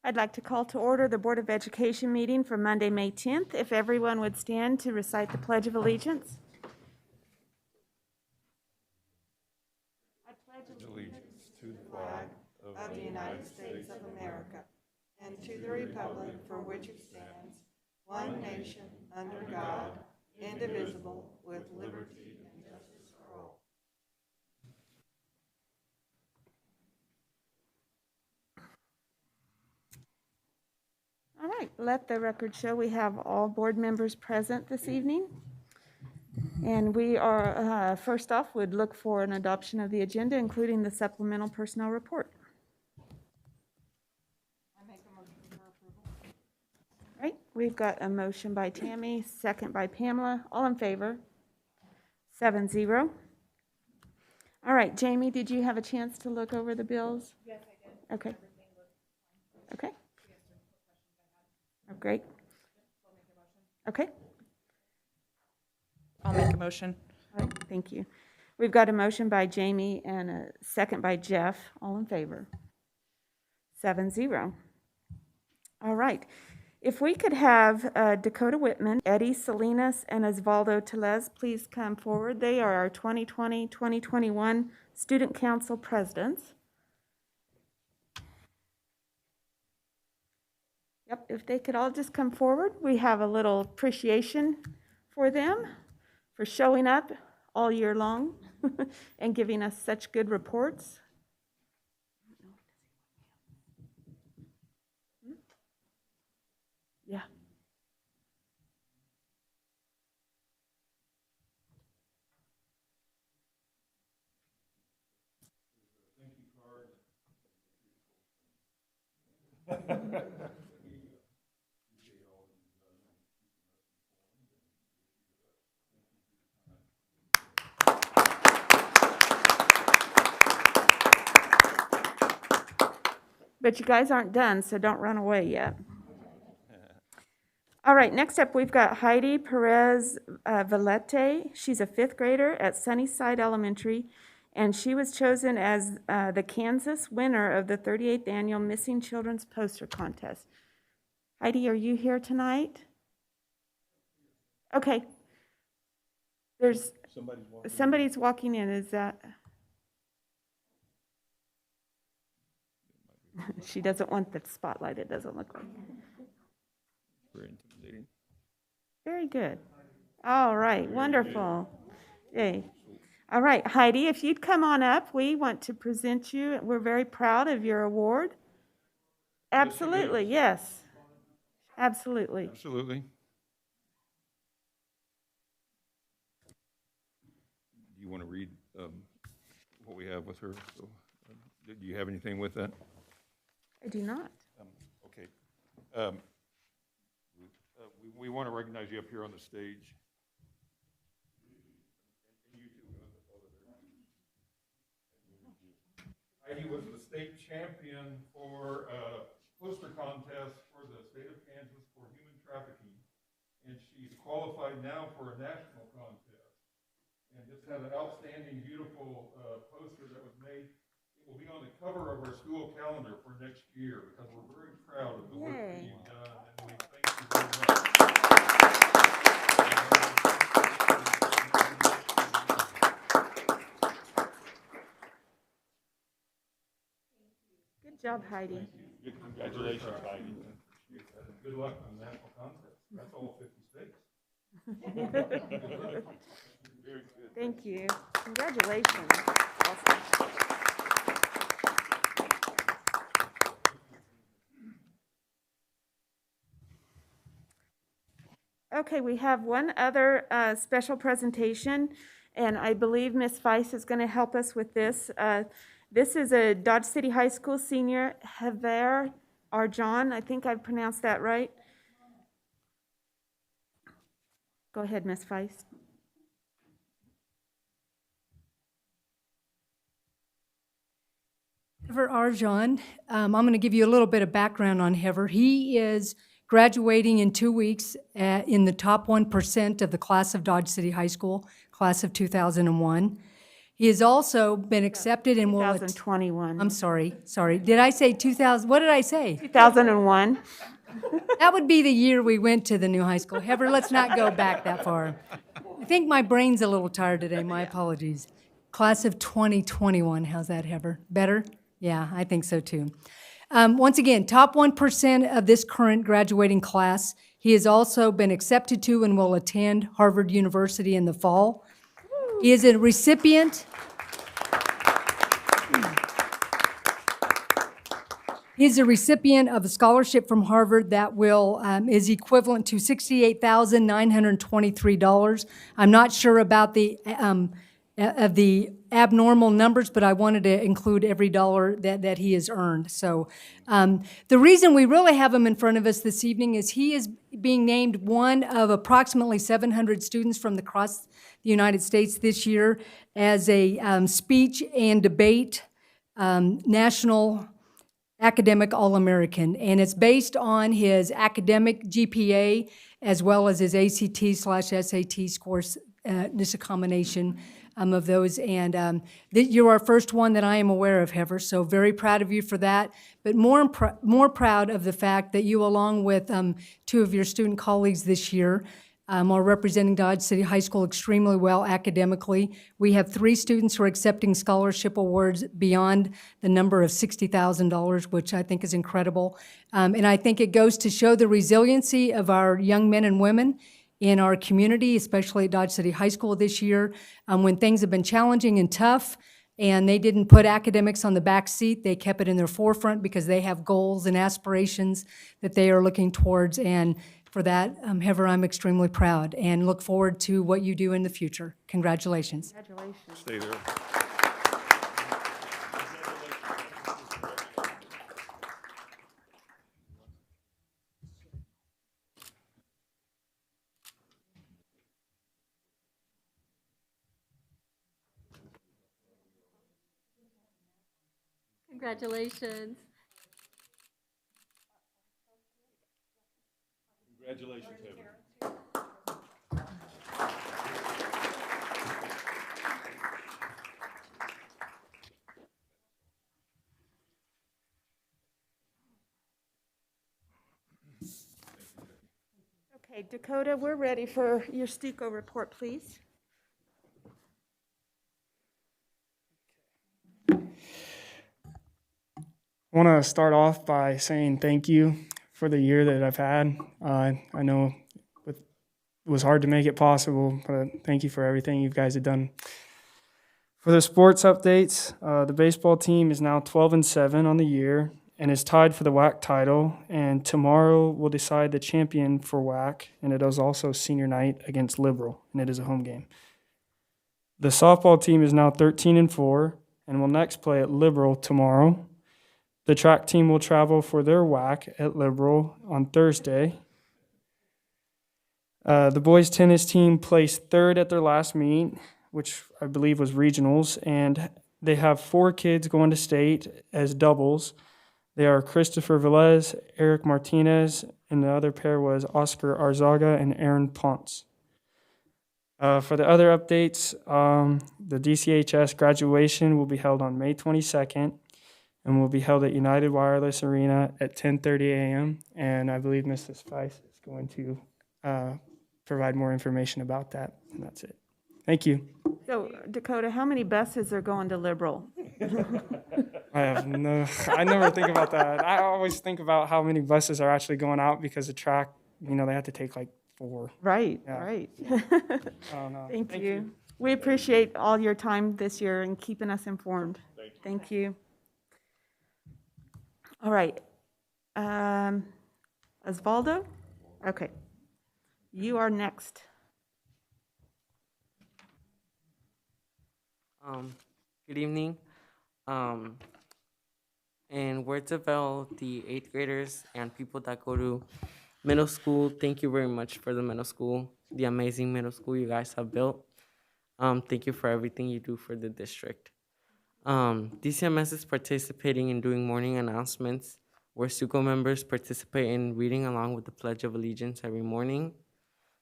I'd like to call to order the Board of Education meeting for Monday, May 10th. If everyone would stand to recite the Pledge of Allegiance. I pledge allegiance to the flag of the United States of America and to the republic for which it stands, one nation, under God, indivisible, with liberty and justice for all. All right, let the record show we have all board members present this evening. And we are, first off, would look for an adoption of the agenda, including the supplemental personnel report. I make a motion for approval. Right, we've got a motion by Tammy, second by Pamela. All in favor? 7-0. All right, Jamie, did you have a chance to look over the bills? Yes, I did. Okay. Everything looked Okay. fine. She answered the questions I had. Oh, great. So I'll make a motion. Okay. I'll make a motion. All right, thank you. We've got a motion by Jamie and a second by Jeff. All in favor? 7-0. All right. If we could have Dakota Whitman, Eddie Salinas, and Osvaldo Telez please come forward. They are our 2020-2021 Student Council presidents. Yep, if they could all just come forward, we have a little appreciation for them for showing up all year long and giving us such good reports. Yeah. But you guys aren't done, so don't run away yet. All right, next up, we've got Heidi Perez Valete. She's a fifth grader at Sunnyside Elementary, and she was chosen as the Kansas winner of the 38th Annual Missing Children's Poster Contest. Heidi, are you here tonight? Okay. There's somebody's walking in. Is that? She doesn't want the spotlight, it doesn't look like. Very intimidating. Very good. All right, wonderful. Yay. All right, Heidi, if you'd come on up, we want to present you. We're very proud of your award. Absolutely, yes. Absolutely. Absolutely. Do you want to read what we have with her? So, do you have anything with that? I do not. Okay. We want to recognize you up here on the stage. And you too. Heidi was the state champion for a poster contest for the state of Kansas for human trafficking, and she's qualified now for a national contest, and just had an outstanding, beautiful poster that was made. It will be on the cover of our school calendar for next year because we're very proud of the work that you've done, and we thank you very much. Good job, Heidi. Congratulations, Heidi. Good luck on the national contest. That's all 50 states. Very good. Thank you. Congratulations. Awesome. Okay, we have one other special presentation, and I believe Ms. Feiss is going to help us with this. This is a Dodge City High School senior, Heather Arjon. I think I've pronounced that right. Go ahead, Ms. Feiss. Heather Arjon. I'm going to give you a little bit of background on Heather. He is graduating in 2 weeks in the top 1% of the class of Dodge City High School, class of 2001. He has also been accepted and will. 2021. I'm sorry. Did I say 2000? What did I say? 2001. That would be the year we went to the new high school. Heather, let's not go back that far. I think my brain's a little tired today. My apologies. Class of 2021. How's that, Heather? Better? Yeah, I think so too. Once again, top 1% of this current graduating class. He has also been accepted to and will attend Harvard University in the fall. He is a recipient. He's a recipient of a scholarship from Harvard that is equivalent to $68,923. I'm not sure about the abnormal numbers, but I wanted to include every dollar that he has earned. So the reason we really have him in front of us this evening is he is being named one of approximately 700 students from across the United States this year as a speech and debate national academic All-American, and it's based on his academic GPA as well as his ACT/SAT scores, just a combination of those. And you're our first one that I am aware of, Heather, so very proud of you for that. But more proud of the fact that you, along with two of your student colleagues this year, are representing Dodge City High School extremely well academically. We have 3 students who are accepting scholarship awards beyond the number of $60,000, which I think is incredible. And I think it goes to show the resiliency of our young men and women in our community, especially at Dodge City High School this year, when things have been challenging and tough, and they didn't put academics on the back seat. They kept it in their forefront because they have goals and aspirations that they are looking towards. And for that, Heather, I'm extremely proud and look forward to what you do in the future. Congratulations. Congratulations. Stay there. Congratulations. Congratulations, Heather. Okay, Dakota, we're ready for your Stuko report, please. I want to start off by saying thank you for the year that I've had. I know it was hard to make it possible, but thank you for everything you guys have done. For the sports updates, the baseball team is now 12-7 on the year and is tied for the WAC title. And tomorrow we'll decide the champion for WAC, and it is also senior night against Liberal, and it is a home game. The softball team is now 13-4 and will next play at Liberal tomorrow. The track team will travel for their WAC at Liberal on Thursday. The boys tennis team placed third at their last meet, which I believe was regionals, and they have 4 kids going to state as doubles. They are Christopher Velez, Eric Martinez, and the other pair was Oscar Arzaga and Aaron Ponce. For the other updates, the DCHS graduation will be held on May 22nd and will be held at United Wireless Arena at 10:30 a.m. And I believe Mrs. Spice is going to provide more information about that, and that's it. Thank you. So, Dakota, how many buses are going to Liberal? I never think about that. I always think about how many buses are actually going out because the track, they have to take like 4. Right, Yeah. right. Oh, no. Thank you. We appreciate all your time this year and keeping us informed. Thank you. All right. Osvaldo? Okay. You are next. Good evening. In words of the 8th graders and people that go to middle school, thank you very much for the middle school, the amazing middle school you guys have built. Thank you for everything you do for the district. DCMS is participating in doing morning announcements where Stuko members participate in reading along with the Pledge of Allegiance every morning.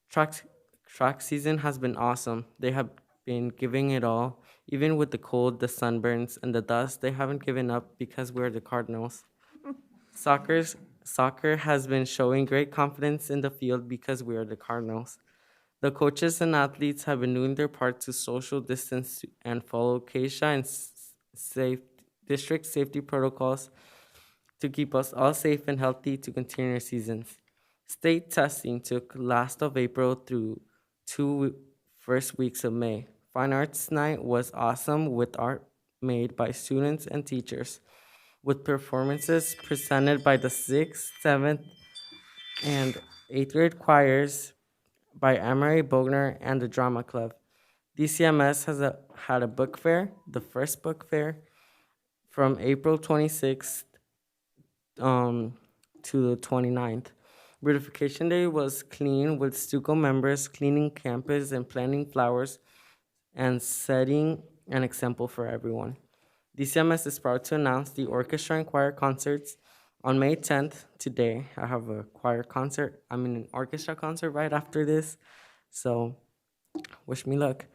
Track season has been awesome. They have been giving it all. Even with the cold, the sunburns, and the dust, they haven't given up because we're the Cardinals. Soccer has been showing great confidence in the field because we are the Cardinals. The coaches and athletes have been doing their part to social distance and follow Kisa and district safety protocols to keep us all safe and healthy to continue our seasons. State testing took last of April through first weeks of May. Fine Arts Night was awesome with art made by students and teachers, with performances presented by the 6th, 7th, and 8th grade choirs by Amory Bogner and the Drama Club. DCMS had a book fair, the first book fair, from April 26th to the 29th. Beautification Day was clean with Stuko members cleaning campus and planting flowers and setting an example for everyone. DCMS is proud to announce the orchestra and choir concerts on May 10th. Today, I have a an orchestra concert right after this. So, wish me luck.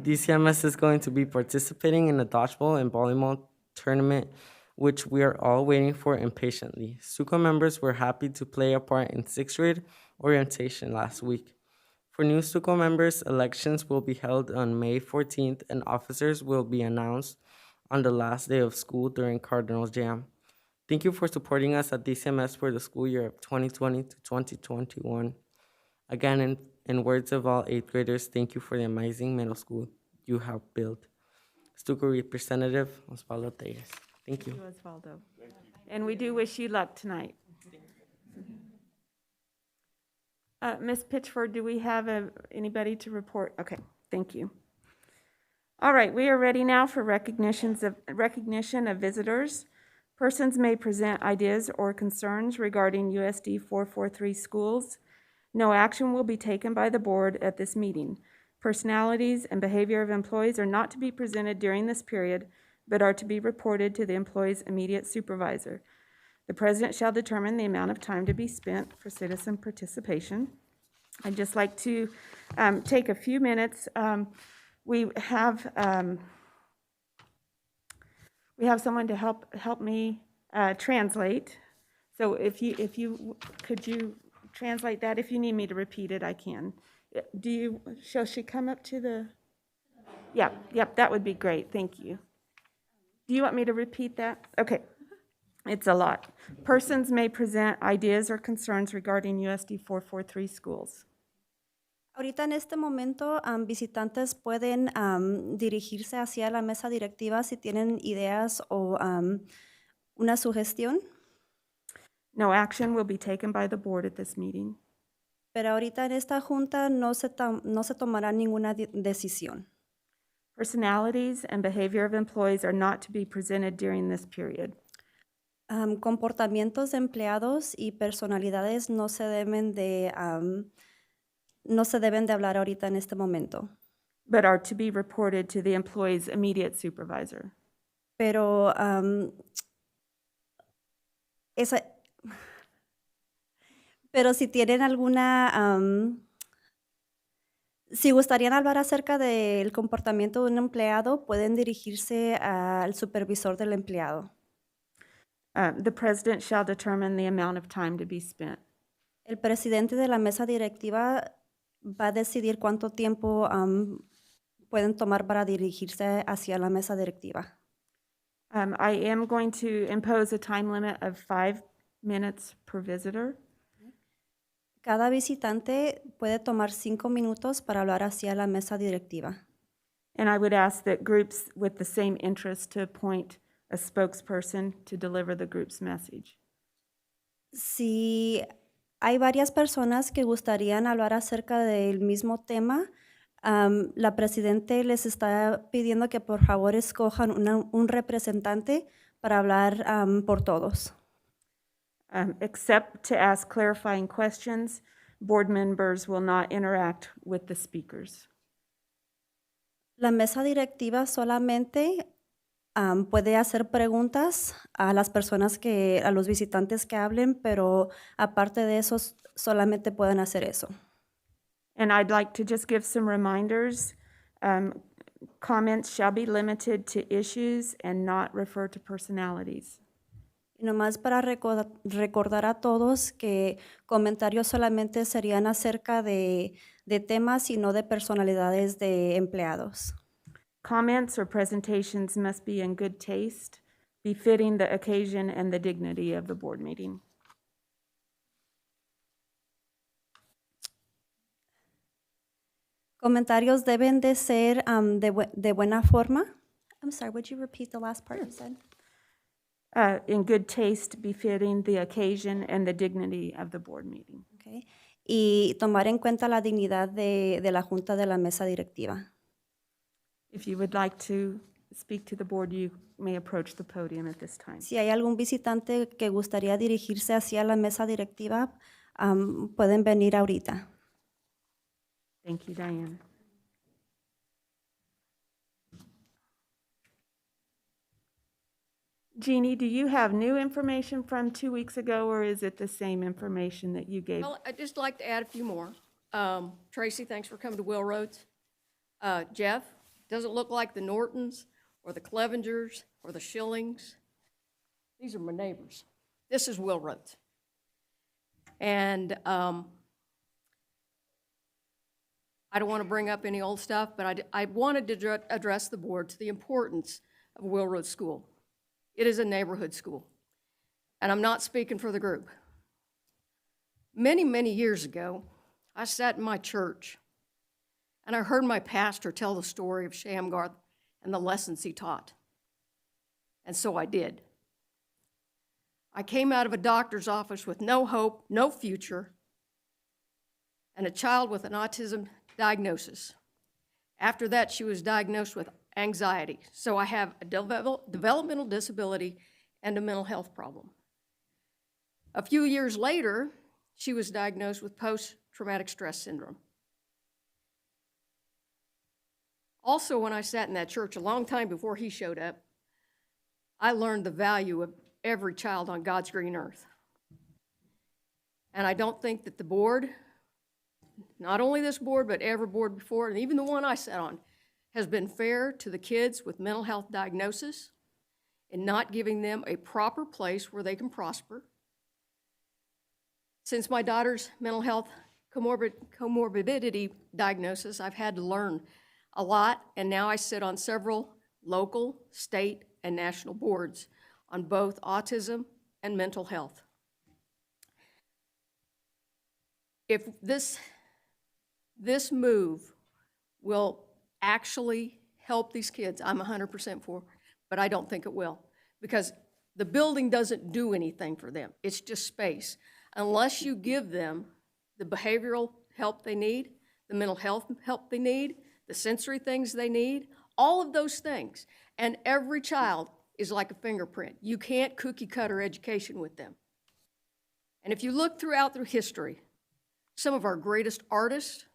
DCMS is going to be participating in a dodgeball and volleyball tournament, which we are all waiting for impatiently. Stuko members were happy to play a part in 6th grade orientation last week. For new Stuko members, elections will be held on May 14th, and officers will be announced on the last day of school during Cardinals Jam. Thank you for supporting us at DCMS for the school year of 2020 to 2021. Again, in words of all 8th graders, thank you for the amazing middle school you have built. Stuko Representative Osvaldo Telles. Thank you. Thank you, Osvaldo. And we do wish you luck tonight. Ms. Pitchford, do we have anybody to report? Okay, thank you. All right, we are ready now for recognition of visitors. Persons may present ideas or concerns regarding USD 443 schools. No action will be taken by the board at this meeting. Personalities and behavior of employees are not to be presented during this period, but are to be reported to the employee's immediate supervisor. The president shall determine the amount of time to be spent for citizen participation. I'd just like to take a few minutes. We have someone to help me translate. So could you translate that? If you need me to repeat it, I can. Shall she come up to the? Yep, that would be great. Thank you. Do you want me to repeat that? Okay. It's a lot. Persons may present ideas or concerns regarding USD 443 schools. Ahorita en este momento, visitantes pueden dirigirse hacia la mesa directiva si tienen ideas o una sugestión. No action will be taken by the board at this meeting. Pero ahorita en esta junta no se tomará ninguna decisión. Personalities and behavior of employees are not to be presented during this period. Comportamientos de empleados y personalidades no se deben de hablar ahorita en este momento. But are to be reported to the employee's immediate supervisor. Pero si tienen si gustarían hablar acerca del comportamiento de un empleado, pueden dirigirse al supervisor del empleado. The president shall determine the amount of time to be spent. El presidente de la mesa directiva va a decidir cuánto tiempo pueden tomar para dirigirse hacia la mesa directiva. I am going to impose a time limit of 5 minutes per visitor. Cada visitante puede tomar 5 minutos para hablar hacia la mesa directiva. And I would ask that groups with the same interest to appoint a spokesperson to deliver the group's message. Si hay varias personas que gustarían hablar acerca del mismo tema, la presidente les está pidiendo que por favor escojan un representante para hablar por todos. Except to ask clarifying questions, board members will not interact with the speakers. La mesa directiva solamente puede hacer preguntas a las personas a los visitantes que hablen, pero aparte de eso, solamente pueden hacer eso. And I'd like to just give some reminders. Comments shall be limited to issues and not refer to personalities. Y nomás para recordar a todos que comentarios solamente serían acerca de temas y no de personalidades de empleados. Comments or presentations must be in good taste, befitting the occasion and the dignity of the board meeting. Comentarios deben de ser de buena forma. I'm sorry, would you repeat the last part you said? In good taste, befitting the occasion and the dignity of the board meeting. Okay. Y tomar en cuenta la dignidad de la Junta de la Mesa Directiva. If you would like to speak to the board, you may approach the podium at this time. Si hay algún visitante que gustaría dirigirse hacia la mesa directiva, pueden venir ahorita. Thank you, Diane. Jeannie, do you have new information from 2 weeks ago, or is it the same information that you gave? Well, I'd just like to add a few more. Tracy, thanks for coming to Will Roads. Jeff, doesn't look like the Nortons or the Clevengers or the Schillings. These are my neighbors. This is Will Roads. And I don't want to bring up any old stuff, but I wanted to address the board to the importance of Will Road School. It is a neighborhood school, and I'm not speaking for the group. Many, many years ago, I sat in my church, and I heard my pastor tell the story of Shamgar and the lessons he taught. And so I did. I came out of a doctor's office with no hope, no future, and a child with an autism diagnosis. After that, she was diagnosed with anxiety. So I have a developmental disability and a mental health problem. A few years later, she was diagnosed with post-traumatic stress syndrome. Also, when I sat in that church a long time before he showed up, I learned the value of every child on God's green earth. And I don't think that the board, not only this board, but every board before, and even the one I sat on, has been fair to the kids with mental health diagnosis and not giving them a proper place where they can prosper. Since my daughter's mental health comorbidity diagnosis, I've had to learn a lot, and now I sit on several local, state, and national boards on both autism and mental health. If this move will actually help these kids, I'm 100% for, but I don't think it will, because the building doesn't do anything for them. It's just space. Unless you give them the behavioral help they need, the mental health help they need, the sensory things they need, all of those things. And every child is like a fingerprint. You can't cookie cutter education with them. And if you look throughout history, some of our greatest artists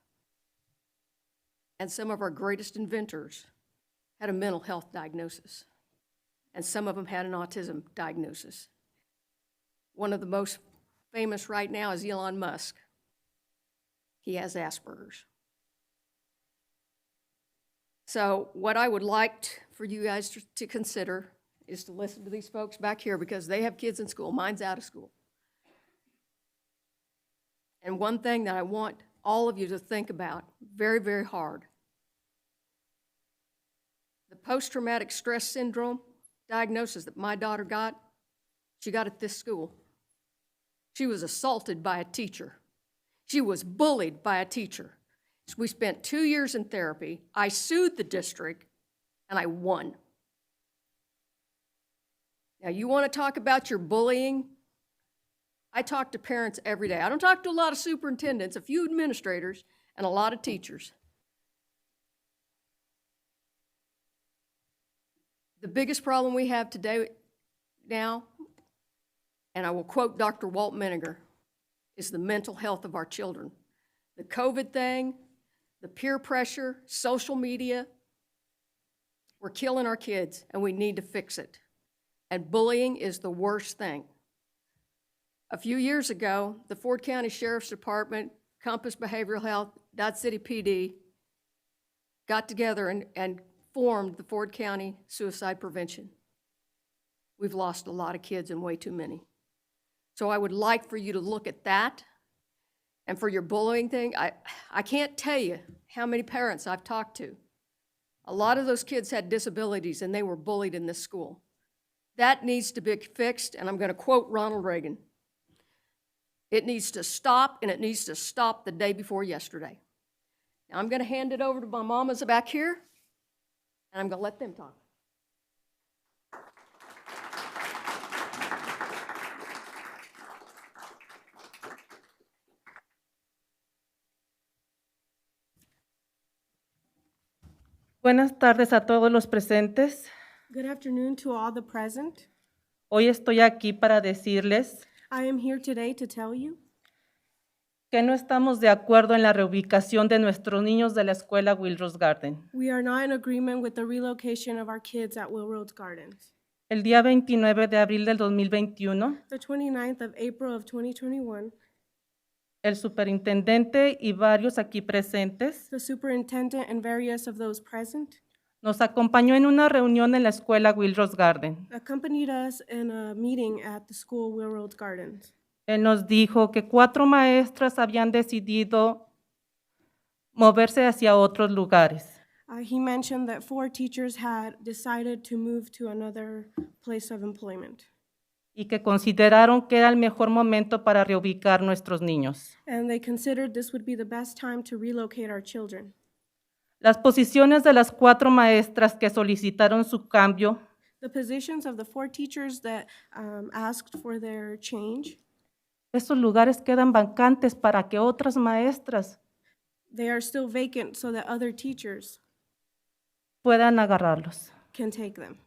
and some of our greatest inventors had a mental health diagnosis. And some of them had an autism diagnosis. One of the most famous right now is Elon Musk. He has Asperger's. So what I would like for you guys to consider is to listen to these folks back here, because they have kids in school. Mine's out of school. And one thing that I want all of you to think about very, very hard. The post-traumatic stress syndrome diagnosis that my daughter got, she got at this school. She was assaulted by a teacher. She was bullied by a teacher. So we spent 2 years in therapy. I sued the district, and I won. Now, you want to talk about your bullying? I talk to parents every day. I don't talk to a lot of superintendents, a few administrators, and a lot of teachers. The biggest problem we have today now, and I will quote Dr. Walt Menninger, is the mental health of our children. The COVID thing, the peer pressure, social media, we're killing our kids, and we need to fix it. And bullying is the worst thing. A few years ago, the Ford County Sheriff's Department, Compass Behavioral Health, Dodge City PD got together and formed the Ford County Suicide Prevention. We've lost a lot of kids and way too many. So I would like for you to look at that. And for your bullying thing, I can't tell you how many parents I've talked to. A lot of those kids had disabilities and they were bullied in this school. That needs to be fixed, and I'm going to quote Ronald Reagan. It needs to stop, and it needs to stop the day before yesterday. Now I'm going to hand it over to my mamas back here, and I'm going to let them talk. Buenas tardes a todos los presentes. Good afternoon to all the present. Hoy estoy aquí para decirles I am here today to tell you que no estamos de acuerdo en la reubicación de nuestros niños de la escuela Wilrose Garden. we are not in agreement with the relocation of our kids at Will Rhodes Gardens. El día 29 de abril del 2021, The 29th of April of 2021, el superintendente y varios aquí presentes the superintendent and various of those present nos acompañó en una reunión en la escuela Wilrose Garden. accompanied us in a meeting at the school Will Rhodes Gardens. Él nos dijo que 4 maestras habían decidido moverse hacia otros lugares. He mentioned that 4 teachers had decided to move to another place of employment, Y que consideraron que era el mejor momento para reubicar nuestros niños. and they considered this would be the best time to relocate our children. Las posiciones de las 4 maestras que solicitaron su cambio The positions of the 4 teachers that asked for their change, esos lugares quedan vacantes para que otras maestras they are still vacant so that other teachers puedan agarrarlos. can take them.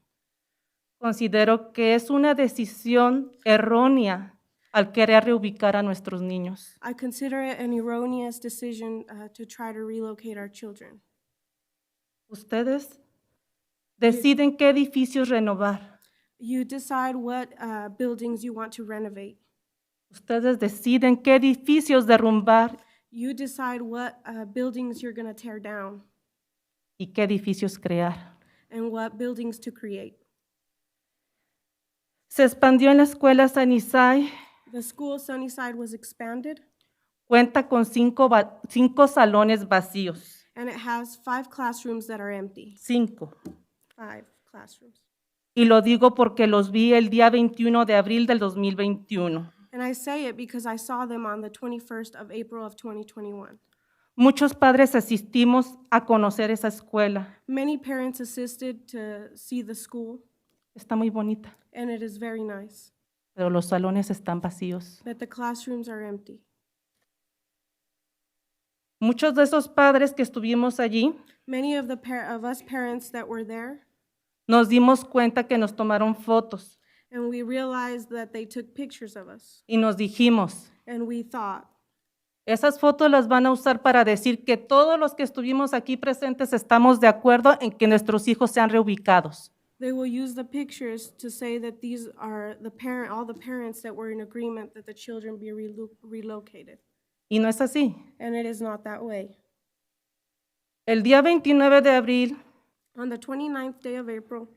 Considero que es una decisión errónea al querer reubicar a nuestros niños. I consider it an erroneous decision to try to relocate our children. Ustedes deciden qué edificios renovar. You decide what buildings you want to renovate. Ustedes deciden qué edificios derrumbar You decide what buildings you're going to tear down y qué edificios crear. and what buildings to create. Se expandió en la escuela Sunnyside, The school Sunnyside was expanded, cuenta con 5 salones vacíos. and it has 5 classrooms that are empty. 5. 5 classrooms. Y lo digo porque los vi el día 21 de abril del 2021. And I say it because I saw them on the 21st of April of 2021. Muchos padres asistimos a conocer esa escuela. Many parents assisted to see the school, Está muy bonita, and it is very nice, pero los salones están vacíos. but the classrooms are empty. Muchos de esos padres que estuvimos allí Many of us parents that were there, nos dimos cuenta que nos tomaron fotos and we realized that they took pictures of us, y nos dijimos, and we thought, esas fotos las van a usar para decir que todos los que estuvimos aquí presentes estamos de acuerdo en que nuestros hijos sean reubicados. they will use the pictures to say that these are all the parents that were in agreement that the children be relocated. Y no es así. And it is not that way. El día 29 de abril, On the 29th day of April,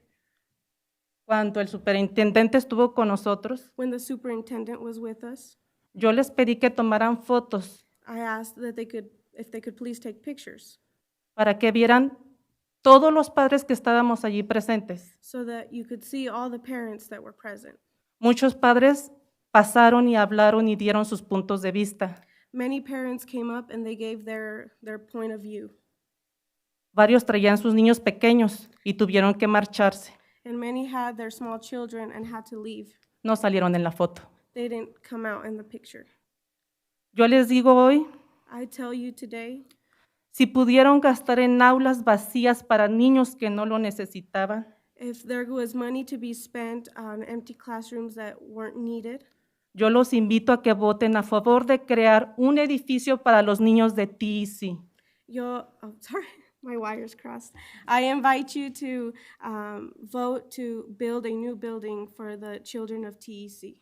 cuando el superintendente estuvo con nosotros, when the superintendent was with us, yo les pedí que tomaran fotos I asked that if they could please take pictures para que vieran todos los padres que estábamos allí presentes. so that you could see all the parents that were present. Muchos padres pasaron y hablaron y dieron sus puntos de vista. Many parents came up and they gave their point of view. Varios traían sus niños pequeños y tuvieron que marcharse. And many had their small children and had to leave. No salieron en la foto. They didn't come out in the picture. Yo les digo hoy, I tell you today, si pudieron gastar en aulas vacías para niños que no lo necesitaban, if there was money to be spent on empty classrooms that weren't needed, yo los invito a que voten a favor de crear un edificio para los niños de TEC. sorry, my wires crossed. I invite you to vote to build a new building for the children of TEC,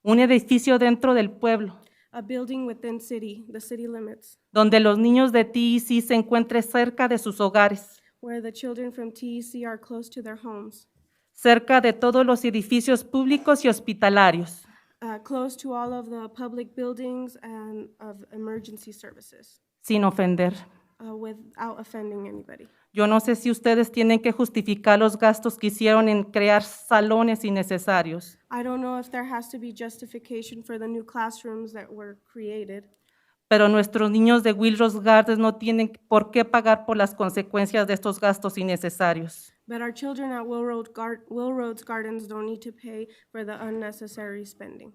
Un edificio dentro del pueblo, a building within the city limits, donde los niños de TEC se encuentren cerca de sus hogares, where the children from TEC are close to their homes, cerca de todos los edificios públicos y hospitalarios. close to all of the public buildings and of emergency services, Sin ofender. without offending anybody. Yo no sé si ustedes tienen que justificar los gastos que hicieron en crear salones innecesarios, I don't know if there has to be justification for the new classrooms that were created, pero nuestros niños de Willrose Gardens no tienen por qué pagar por las consecuencias de estos gastos innecesarios. but our children at Will Roads Gardens don't need to pay for the unnecessary spending.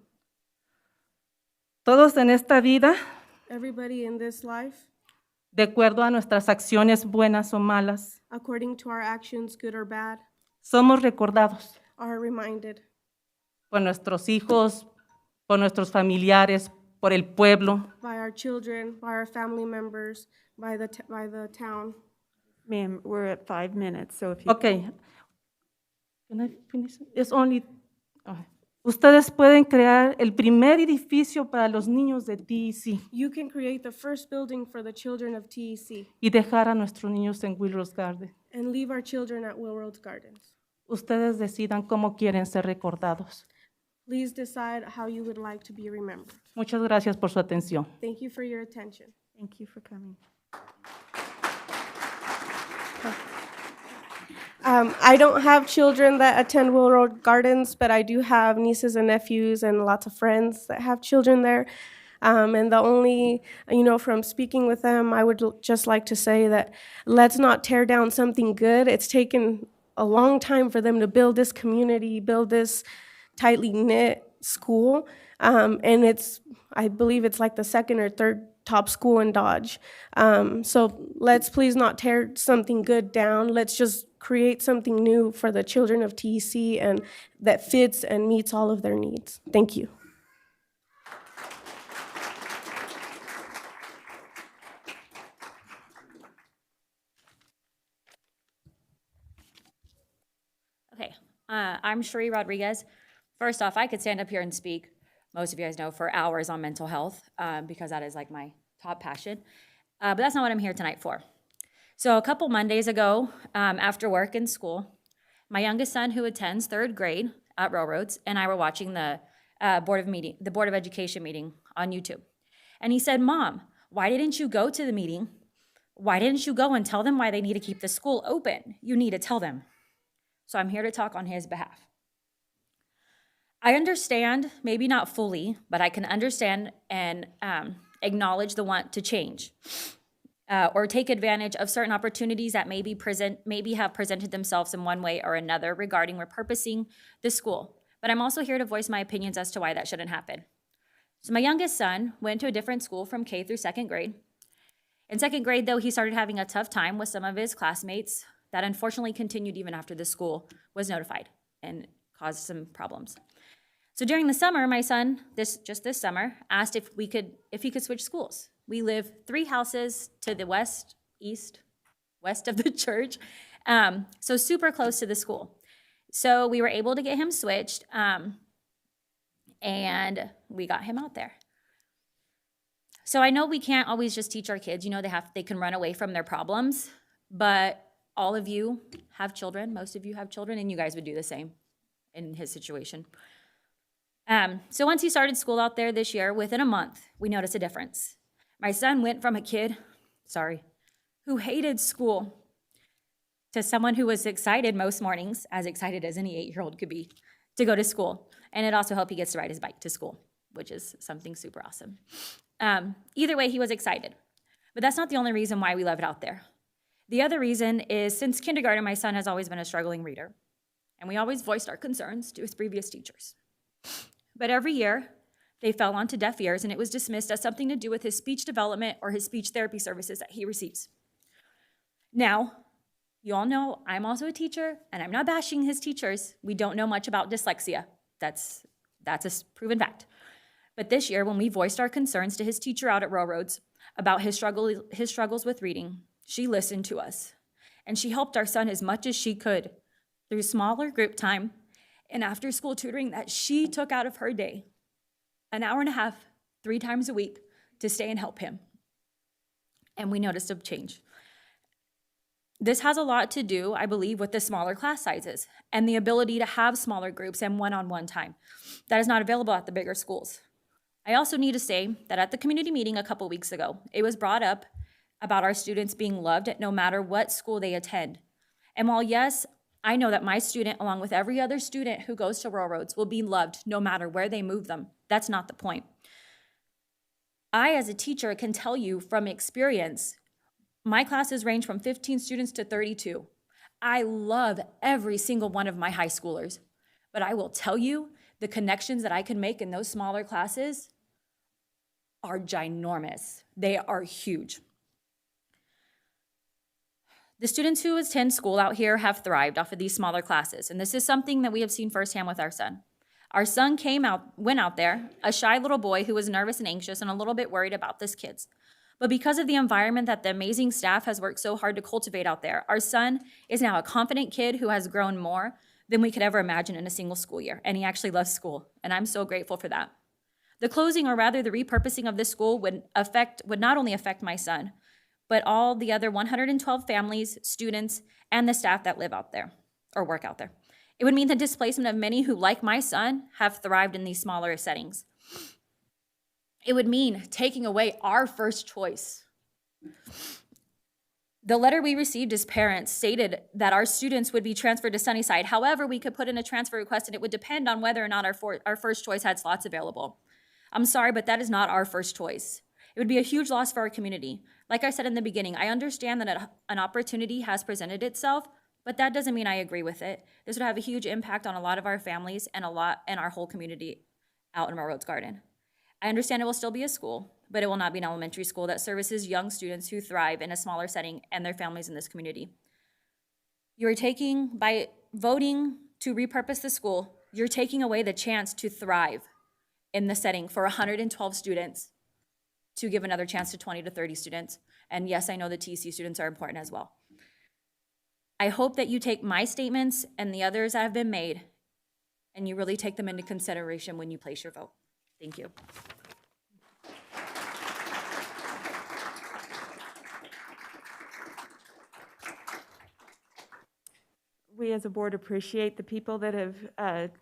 Todos en esta vida, Everybody in this life, de acuerdo a nuestras acciones buenas o malas, according to our actions, good or bad, somos recordados are reminded por nuestros hijos, por nuestros familiares, por el pueblo. by our children, by our family members, by the town. Ma'am, we're at 5 minutes, so if you. Okay. Can I finish? It's only. Okay. Ustedes pueden crear el primer edificio para los niños de TEC You can create the first building for the children of TEC y dejar a nuestros niños en Willrose Garden. and leave our children at Will Roads Gardens. Ustedes decidan cómo quieren ser recordados. Please decide how you would like to be remembered. Muchas gracias por su atención. Thank you for your attention. Thank you for coming. I don't have children that attend Will Road Gardens, but I do have nieces and nephews and lots of friends that have children there. And the only, from speaking with them, I would just like to say that let's not tear down something good. It's taken a long time for them to build this community, build this tightly knit school. And I believe it's like the second or third top school in Dodge. So let's please not tear something good down. Let's just create something new for the children of TEC and that fits and meets all of their needs. Thank you. Okay, I'm Sheree Rodriguez. First off, I could stand up here and speak, most of you guys know, for hours on mental health, because that is like my top passion. But that's not what I'm here tonight for. So a couple Mondays ago, after work and school, my youngest son, who attends 3rd grade at Railroads, and I were watching the Board of Education meeting on YouTube. And he said, "Mom, why didn't you go to the meeting? Why didn't you go and tell them why they need to keep the school open? You need to tell them." So I'm here to talk on his behalf. I understand, maybe not fully, but I can understand and acknowledge the want to change or take advantage of certain opportunities that maybe have presented themselves in one way or another regarding repurposing the school. But I'm also here to voice my opinions as to why that shouldn't happen. So my youngest son went to a different school from K through 2nd grade. In 2nd grade, though, he started having a tough time with some of his classmates that unfortunately continued even after the school was notified and caused some problems. So during the summer, my son, this summer, asked if he could switch schools. We live 3 houses to the west of the church, so super close to the school. So we were able to get him switched, and we got him out there. So I know we can't always just teach our kids, they can run away from their problems, but all of you have children, most of you have children, and you guys would do the same in his situation. So once he started school out there this year, within a month, we noticed a difference. My son went from a kid, who hated school, to someone who was excited most mornings, as excited as any 8-year-old could be, to go to school. And it also helped he gets to ride his bike to school, which is something super awesome. Either way, he was excited. But that's not the only reason why we love it out there. The other reason is since kindergarten, my son has always been a struggling reader. And we always voiced our concerns to his previous teachers. But every year, they fell onto deaf ears, and it was dismissed as something to do with his speech development or his speech therapy services that he receives. Now, you all know I'm also a teacher, and I'm not bashing his teachers. We don't know much about dyslexia. That's a proven fact. But this year, when we voiced our concerns to his teacher out at Railroads about his struggles with reading, she listened to us, and she helped our son as much as she could through smaller group time and after-school tutoring that she took out of her day, an hour and a half, 3 times a week, to stay and help him. And we noticed a change. This has a lot to do, I believe, with the smaller class sizes and the ability to have smaller groups and one-on-one time. That is not available at the bigger schools. I also need to say that at the community meeting a couple weeks ago, it was brought up about our students being loved no matter what school they attend. And while yes, I know that my student, along with every other student who goes to Railroads, will be loved no matter where they move them, that's not the point. I, as a teacher, can tell you from experience, my classes range from 15 students to 32. I love every single one of my high schoolers, but I will tell you, the connections that I can make in those smaller classes are ginormous. They are huge. The students who attend school out here have thrived off of these smaller classes, and this is something that we have seen firsthand with our son. Our son went out there, a shy little boy who was nervous and anxious and a little bit worried about this kids. But because of the environment that the amazing staff has worked so hard to cultivate out there, our son is now a confident kid who has grown more than we could ever imagine in a single school year, and he actually loves school, and I'm so grateful for that. The closing, or rather the repurposing of this school would not only affect my son, but all the other 112 families, students, and the staff that live out there or work out there. It would mean the displacement of many who, like my son, have thrived in these smaller settings. It would mean taking away our first choice. The letter we received as parents stated that our students would be transferred to Sunnyside. However, we could put in a transfer request and it would depend on whether or not our first choice had slots available. I'm sorry, but that is not our first choice. It would be a huge loss for our community. Like I said in the beginning, I understand that an opportunity has presented itself, but that doesn't mean I agree with it. This would have a huge impact on a lot of our families and our whole community out in Railroads Garden. I understand it will still be a school, but it will not be an elementary school that services young students who thrive in a smaller setting and their families in this community. By voting to repurpose the school, you're taking away the chance to thrive in the setting for 112 students to give another chance to 20 to 30 students. And yes, I know the TC students are important as well. I hope that you take my statements and the others that have been made, and you really take them into consideration when you place your vote. Thank you. We as a board appreciate the people that have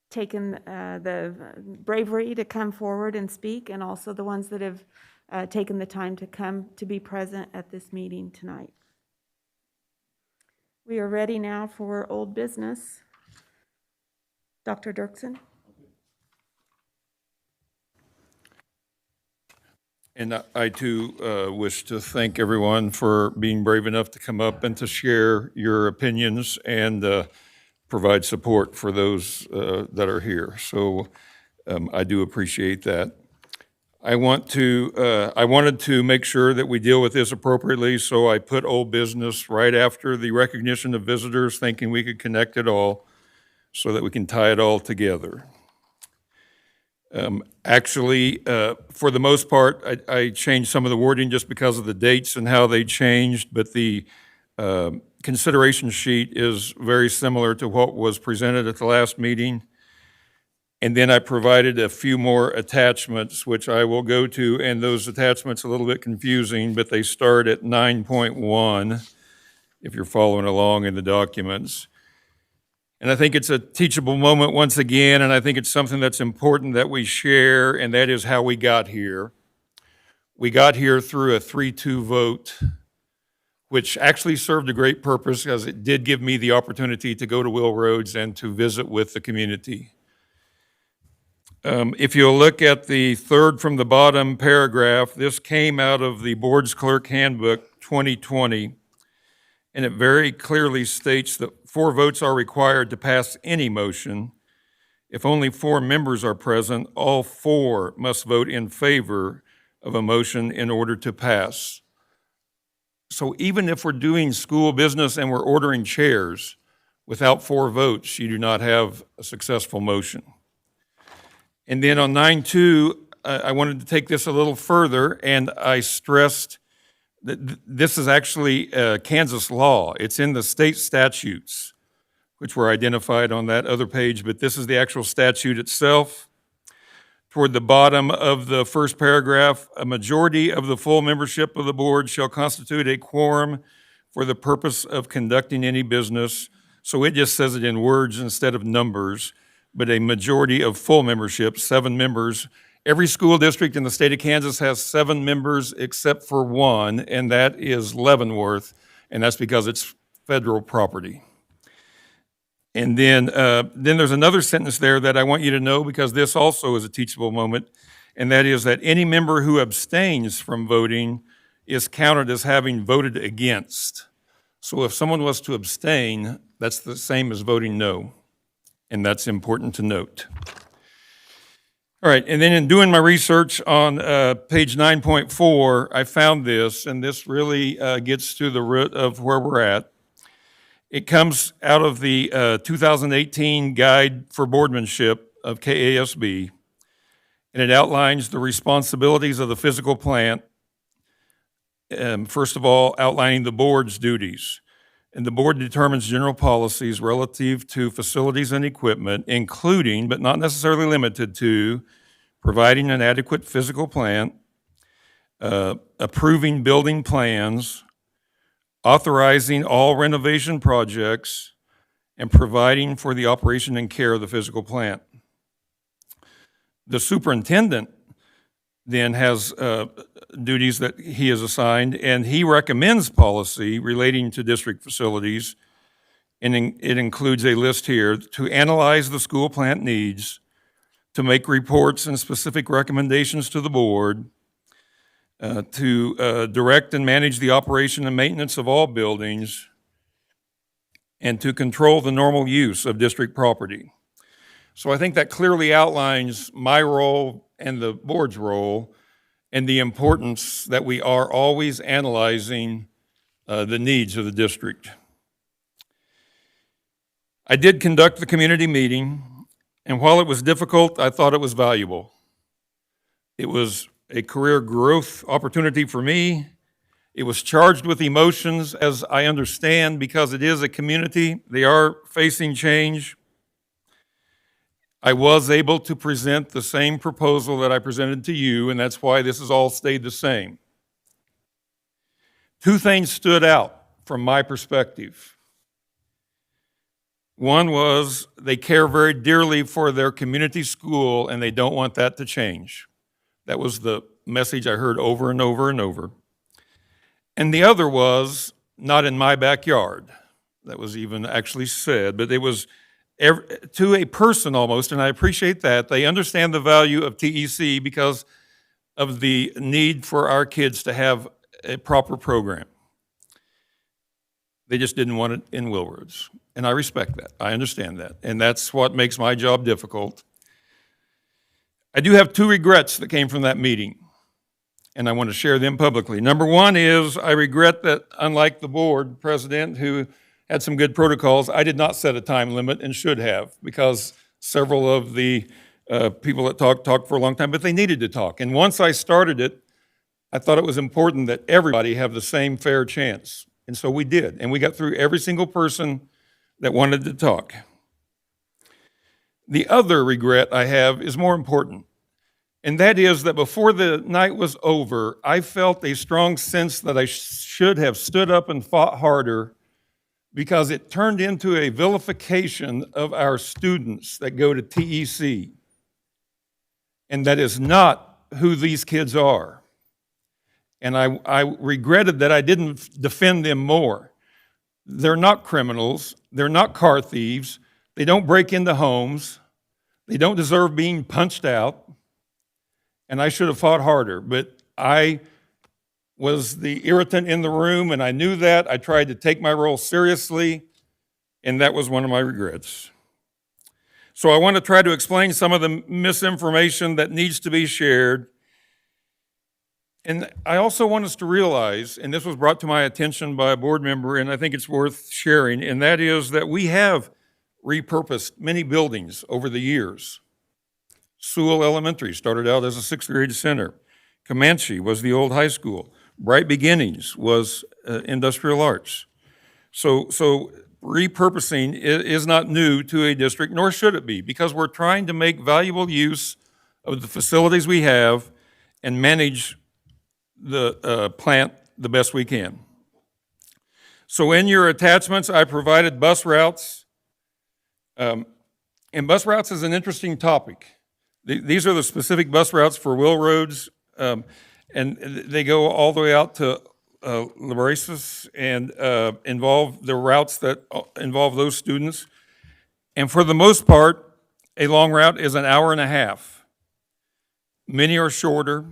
taken the bravery to come forward and speak, and also the ones that have taken the time to come to be present at this meeting tonight. We are ready now for old business. Dr. Dirksen. And I too wish to thank everyone for being brave enough to come up and to share your opinions and provide support for those that are here. So I do appreciate that. I wanted to make sure that we deal with this appropriately, so I put old business right after the recognition of visitors, thinking we could connect it all so that we can tie it all together. Actually, for the most part, I changed some of the wording just because of the dates and how they changed, but the consideration sheet is very similar to what was presented at the last meeting. And then I provided a few more attachments, which I will go to, and those attachments are a little bit confusing, but they start at 9.1, if you're following along in the documents. And I think it's a teachable moment once again, and I think it's something that's important that we share, and that is how we got here. We got here through a 3-2 vote, which actually served a great purpose because it did give me the opportunity to go to Will Roads and to visit with the community. If you'll look at the third from the bottom paragraph, this came out of the Board's Clerk Handbook 2020, and it very clearly states that 4 votes are required to pass any motion. If only 4 members are present, all 4 must vote in favor of a motion in order to pass. So even if we're doing school business and we're ordering chairs, without 4 votes, you do not have a successful motion. And then on 9.2, I wanted to take this a little further, and I stressed that this is actually Kansas law. It's in the state statutes, which were identified on that other page, but this is the actual statute itself. Toward the bottom of the first paragraph, a majority of the full membership of the board shall constitute a quorum for the purpose of conducting any business. So it just says it in words instead of numbers, but a majority of full membership, 7 members. Every school district in the state of Kansas has 7 members except for one, and that is Leavenworth, and that's because it's federal property. And then there's another sentence there that I want you to know, because this also is a teachable moment, and that is that any member who abstains from voting is counted as having voted against. So if someone was to abstain, that's the same as voting no, and that's important to note. All right, and then in doing my research on page 9.4, I found this, and this really gets to the root of where we're at. It comes out of the 2018 Guide for Boardmanship of KASB, and it outlines the responsibilities of the physical plant. First of all, outlining the board's duties. And the board determines general policies relative to facilities and equipment, including, but not necessarily limited to, providing an adequate physical plant, approving building plans, authorizing all renovation projects, and providing for the operation and care of the physical plant. The superintendent then has duties that he is assigned, and he recommends policy relating to district facilities, and it includes a list here: to analyze the school plant needs, to make reports and specific recommendations to the board, to direct and manage the operation and maintenance of all buildings, and to control the normal use of district property. So I think that clearly outlines my role and the board's role, and the importance that we are always analyzing the needs of the district. I did conduct the community meeting, and while it was difficult, I thought it was valuable. It was a career growth opportunity for me. It was charged with emotions, as I understand, because it is a community. They are facing change. I was able to present the same proposal that I presented to you, and that's why this has all stayed the same. 2 things stood out from my perspective. One was they care very dearly for their community school, and they don't want that to change. That was the message I heard over and over and over. And the other was, not in my backyard. That was even actually said, but it was to a person almost, and I appreciate that. They understand the value of TEC because of the need for our kids to have a proper program. They just didn't want it in Willroads, and I respect that. I understand that, and that's what makes my job difficult. I do have 2 regrets that came from that meeting, and I want to share them publicly. Number 1 is I regret that, unlike the board president, who had some good protocols, I did not set a time limit and should have, because several of the people that talked for a long time, but they needed to talk. And once I started it, I thought it was important that everybody have the same fair chance. And so we did, and we got through every single person that wanted to talk. The other regret I have is more important, and that is that before the night was over, I felt a strong sense that I should have stood up and fought harder, because it turned into a vilification of our students that go to TEC. And that is not who these kids are. And I regretted that I didn't defend them more. They're not criminals. They're not car thieves. They don't break into homes. They don't deserve being punched out. And I should have fought harder, but I was the irritant in the room, and I knew that. I tried to take my role seriously, and that was one of my regrets. So I want to try to explain some of the misinformation that needs to be shared. And I also want us to realize, and this was brought to my attention by a board member, and I think it's worth sharing, and that is that we have repurposed many buildings over the years. Sewell Elementary started out as a 6th grade center. Comanche was the old high school. Bright Beginnings was industrial arts. So repurposing is not new to a district, nor should it be, because we're trying to make valuable use of the facilities we have and manage the plant the best we can. So in your attachments, I provided bus routes. And bus routes is an interesting topic. These are the specific bus routes for Will Roads, and they go all the way out to Liberaces and involve the routes that involve those students. And for the most part, a long route is an hour and a half. Many are shorter.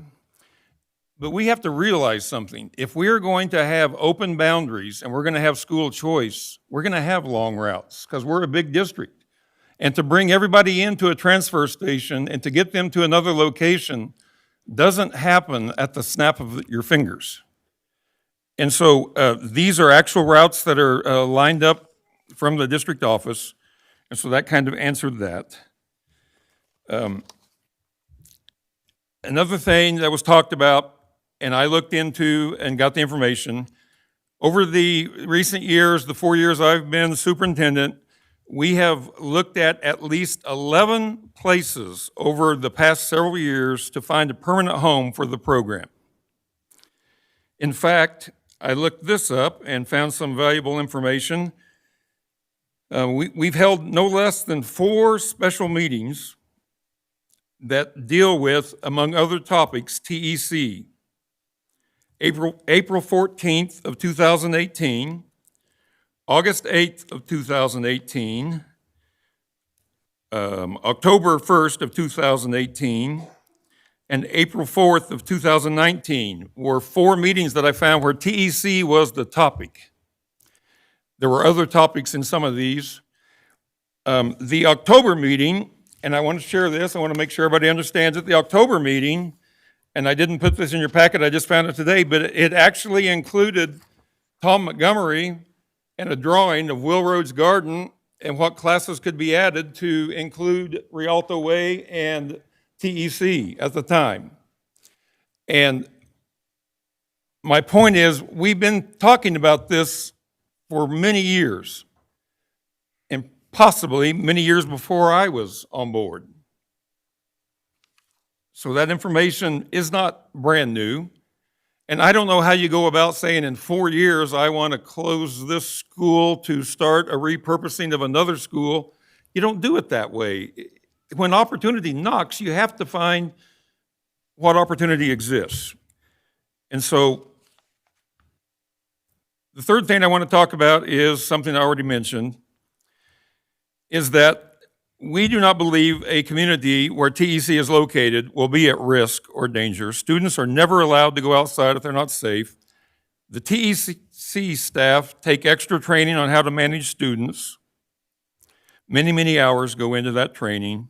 But we have to realize something. If we're going to have open boundaries and we're going to have school choice, we're going to have long routes because we're a big district. And to bring everybody into a transfer station and to get them to another location doesn't happen at the snap of your fingers. And so these are actual routes that are lined up from the district office. And so that kind of answered that. Another thing that was talked about, and I looked into and got the information, over the recent years, the 4 years I've been superintendent, we have looked at least 11 places over the past several years to find a permanent home for the program. In fact, I looked this up and found some valuable information. We've held no less than 4 special meetings that deal with, among other topics, TEC. April 14th of 2018, August 8th of 2018, October 1st of 2018, and April 4th of 2019 were 4 meetings that I found where TEC was the topic. There were other topics in some of these. The October meeting, and I want to share this, I want to make sure everybody understands it. The October meeting, and I didn't put this in your packet, I just found it today, but it actually included Tom Montgomery and a drawing of Will Roads Garden and what classes could be added to include Rialto Way and TEC at the time. And my point is, we've been talking about this for many years, and possibly many years before I was on board. So that information is not brand new. And I don't know how you go about saying in 4 years, I want to close this school to start a repurposing of another school. You don't do it that way. When opportunity knocks, you have to find what opportunity exists. And so the third thing I want to talk about is something I already mentioned, is that we do not believe a community where TEC is located will be at risk or danger. Students are never allowed to go outside if they're not safe. The TEC staff take extra training on how to manage students. Many hours go into that training.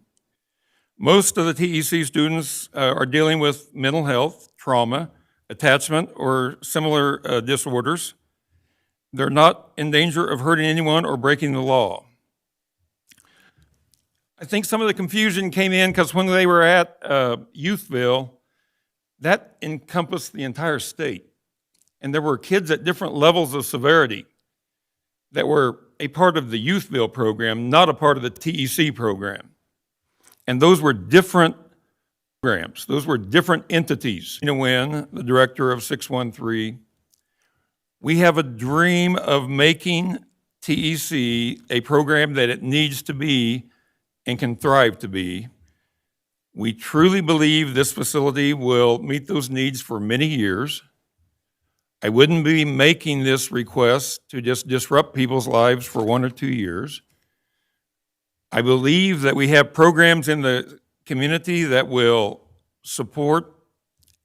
Most of the TEC students are dealing with mental health, trauma, attachment, or similar disorders. They're not in danger of hurting anyone or breaking the law. I think some of the confusion came in because when they were at Youthville, that encompassed the entire state. And there were kids at different levels of severity that were a part of the Youthville program, not a part of the TEC program. And those were different programs. Those were different entities. You know, when the director of 613, we have a dream of making TEC a program that it needs to be and can thrive to be. We truly believe this facility will meet those needs for many years. I wouldn't be making this request to just disrupt people's lives for 1 or 2 years. I believe that we have programs in the community that will support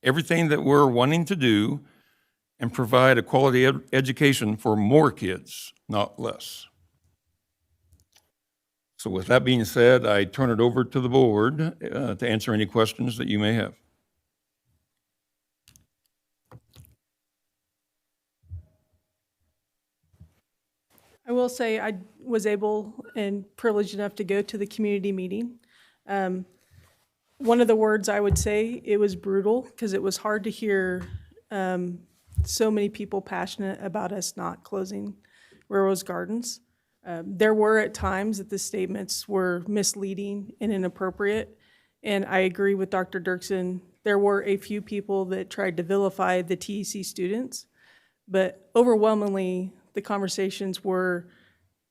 everything that we're wanting to do and provide a quality education for more kids, not less. So with that being said, I turn it over to the board to answer any questions that you may have. I will say I was able and privileged enough to go to the community meeting. One of the words I would say, it was brutal because it was hard to hear so many people passionate about us not closing Railroad Gardens. There were at times that the statements were misleading and inappropriate, and I agree with Dr. Dirksen. There were a few people that tried to vilify the TEC students, but overwhelmingly, the conversations were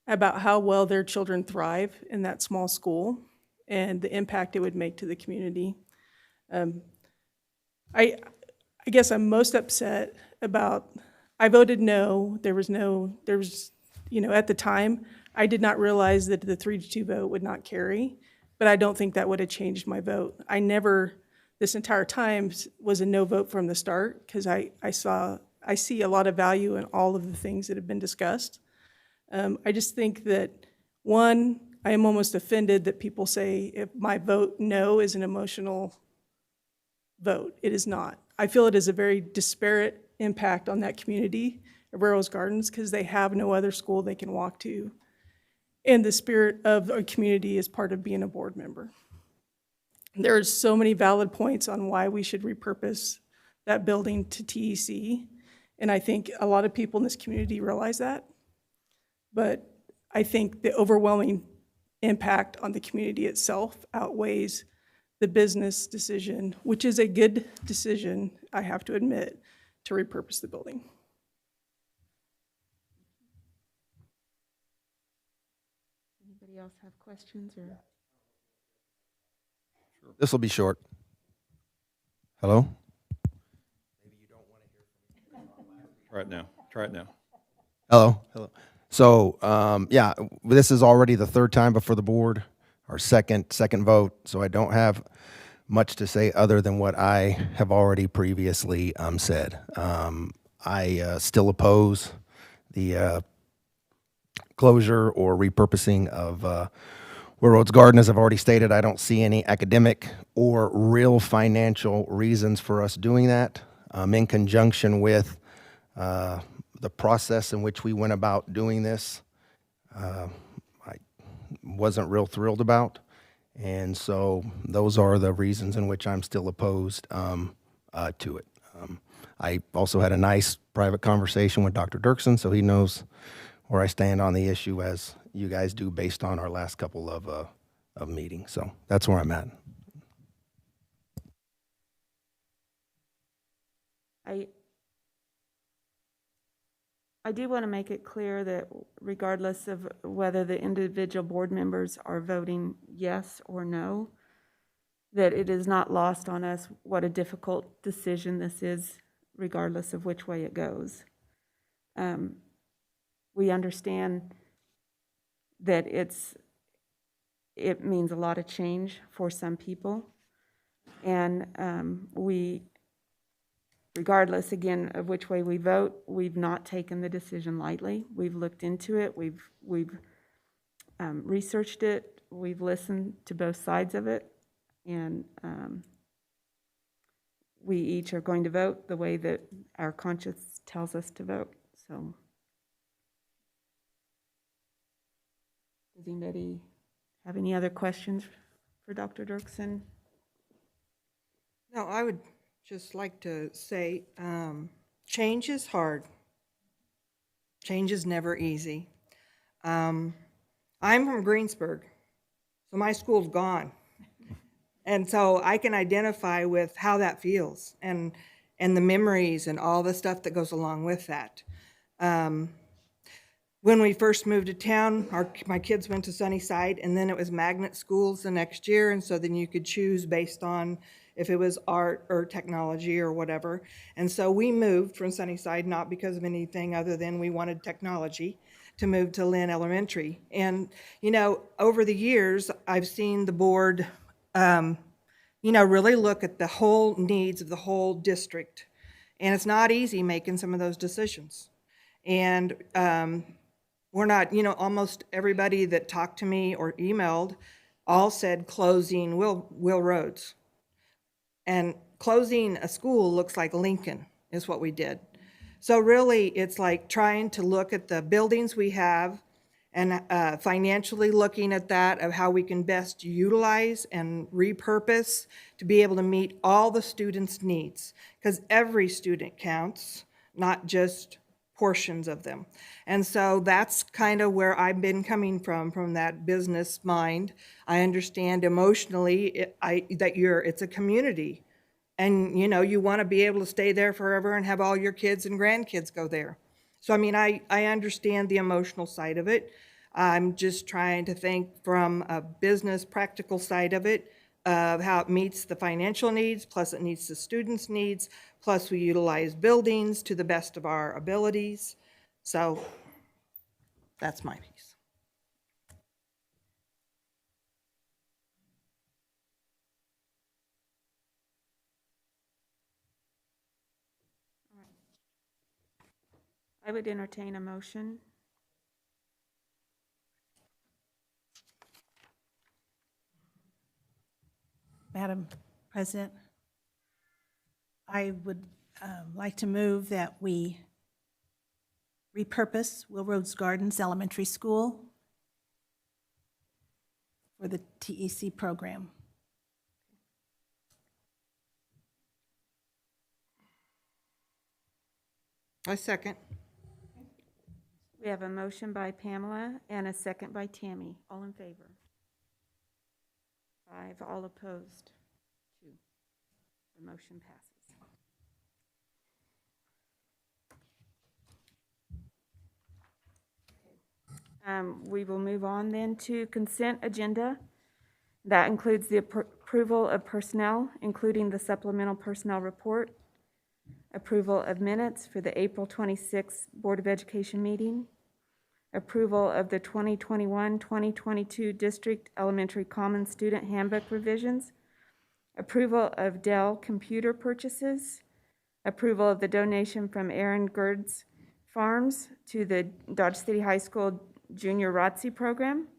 about how well their children thrive in that small school and the impact it would make to the community. I guess I'm most upset about, I voted no. There was, at the time, I did not realize that the 3-2 vote would not carry, but I don't think that would have changed my vote. I never, this entire time, was a no vote from the start, because I see a lot of value in all of the things that have been discussed. I just think that, one, I am almost offended that people say if my vote no is an emotional vote. It is not. I feel it is a very disparate impact on that community of Rose Gardens because they have no other school they can walk to. And the spirit of a community is part of being a board member. There are so many valid points on why we should repurpose that building to TEC. And I think a lot of people in this community realize that. But I think the overwhelming impact on the community itself outweighs the business decision, which is a good decision, I have to admit, to repurpose the building. Anybody else have questions or? This will be short. Hello? Try it now. Try it now. Hello? Hello. So, yeah, this is already the third time before the board, our second vote, so I don't have much to say other than what I have already previously said. I still oppose the closure or repurposing of Will Roads Garden. As I've already stated, I don't see any academic or real financial reasons for us doing that. In conjunction with the process in which we went about doing this, I wasn't real thrilled about. And so those are the reasons in which I'm still opposed to it. I also had a nice private conversation with Dr. Dirksen, so he knows where I stand on the issue, as you guys do, based on our last couple of meetings. So that's where I'm at. I do want to make it clear that regardless of whether the individual board members are voting yes or no, that it is not lost on us what a difficult decision this is, regardless of which way it goes. We understand that it means a lot of change for some people, and regardless, again, of which way we vote, we've not taken the decision lightly. We've looked into it. We've researched it. We've listened to both sides of it. And we each are going to vote the way that our conscience tells us to vote. So, does anybody have any other questions for Dr. Dirksen? No, I would just like to say, change is hard. Change is never easy. I'm from Greensburg, so my school's gone. And so I can identify with how that feels and the memories and all the stuff that goes along with that. When we first moved to town, my kids went to Sunnyside, and then it was magnet schools the next year, and so then you could choose based on if it was art or technology or whatever. And so we moved from Sunnyside, not because of anything other than we wanted technology, to move to Lynn Elementary. And, you know, over the years, I've seen the board, really look at the whole needs of the whole district. And it's not easy making some of those decisions. And we're not, almost everybody that talked to me or emailed all said closing Will Roads. And closing a school looks like Lincoln is what we did. So really, it's like trying to look at the buildings we have and financially looking at that, of how we can best utilize and repurpose to be able to meet all the students' needs. Because every student counts, not just portions of them. And so that's kind of where I've been coming from that business mind. I understand emotionally it's a community, and you want to be able to stay there forever and have all your kids and grandkids go there. So, I mean, I understand the emotional side of it. I'm just trying to think from a business practical side of it, of how it meets the financial needs, plus it meets the students' needs, plus we utilize buildings to the best of our abilities. So that's my piece. I would entertain a motion. Madam President, I would like to move that we repurpose Will Rhodes Gardens Elementary School for the TEC program. I second. We have a motion by Pamela and a second by Tammy. All in favor? 5, all opposed. 2. The motion passes. We will move on then to consent agenda. That includes the approval of personnel, including the supplemental personnel report, approval of minutes for the April 26th Board of Education meeting, approval of the 2021-2022 District Elementary Common Student Handbook revisions, approval of Dell computer purchases, approval of the donation from Aaron Gerds Farms to the Dodge City High School Junior ROTC program,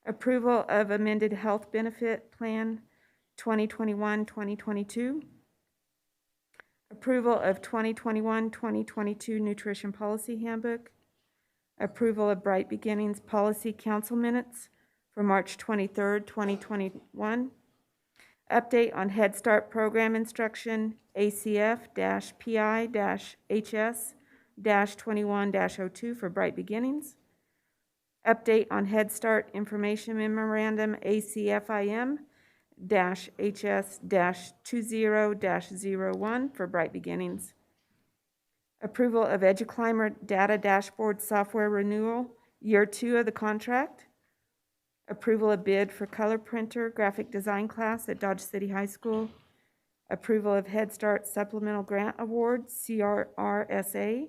approval of amended health benefit plan 2021-2022, approval of 2021-2022 nutrition policy handbook, approval of Bright Beginnings Policy Council minutes for March 23rd, 2021, update on Head Start program instruction ACF-PI-HS-21-02 for Bright Beginnings, update on Head Start information memorandum ACFIM-HS-20-01 for Bright Beginnings, approval of EduClimber data dashboard software renewal, year 2 of the contract, approval of bid for color printer graphic design class at Dodge City High School, approval of Head Start supplemental grant award, CRRSA,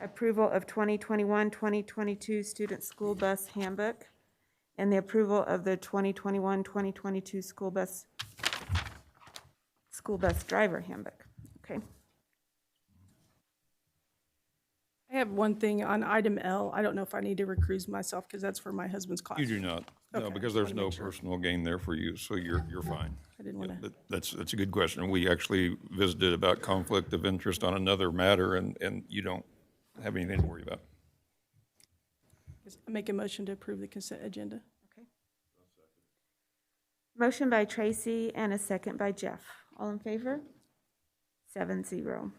approval of 2021-2022 student school bus handbook, and the approval of the 2021-2022 school bus driver handbook. Okay. I have one thing on item L. I don't know if I need to recuse myself because that's for my husband's class. You do not, no, Okay, because there's wanna no make sure. personal gain there for you, so you're fine. I didn't want to. That's a good question. We actually visited about conflict of interest on another matter, and you don't have anything to worry about. Make a motion to approve the consent agenda. Okay. Motion by Tracy and a second by Jeff. All in favor? 7-0.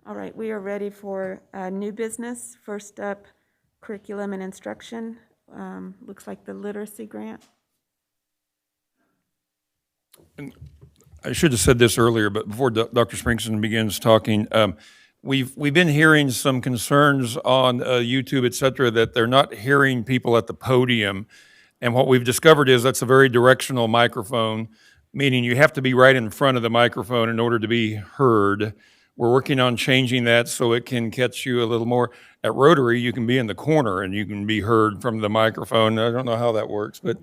All right, we are ready for new business. First up, curriculum and instruction. Looks like the literacy grant. And I should have said this earlier, but before Dr. Springson begins talking, we've been hearing some concerns on YouTube, et cetera, that they're not hearing people at the podium. And what we've discovered is that's a very directional microphone, meaning you have to be right in front of the microphone in order to be heard. We're working on changing that so it can catch you a little more. At Rotary, you can be in the corner and you can be heard from the microphone. I don't know how that works, but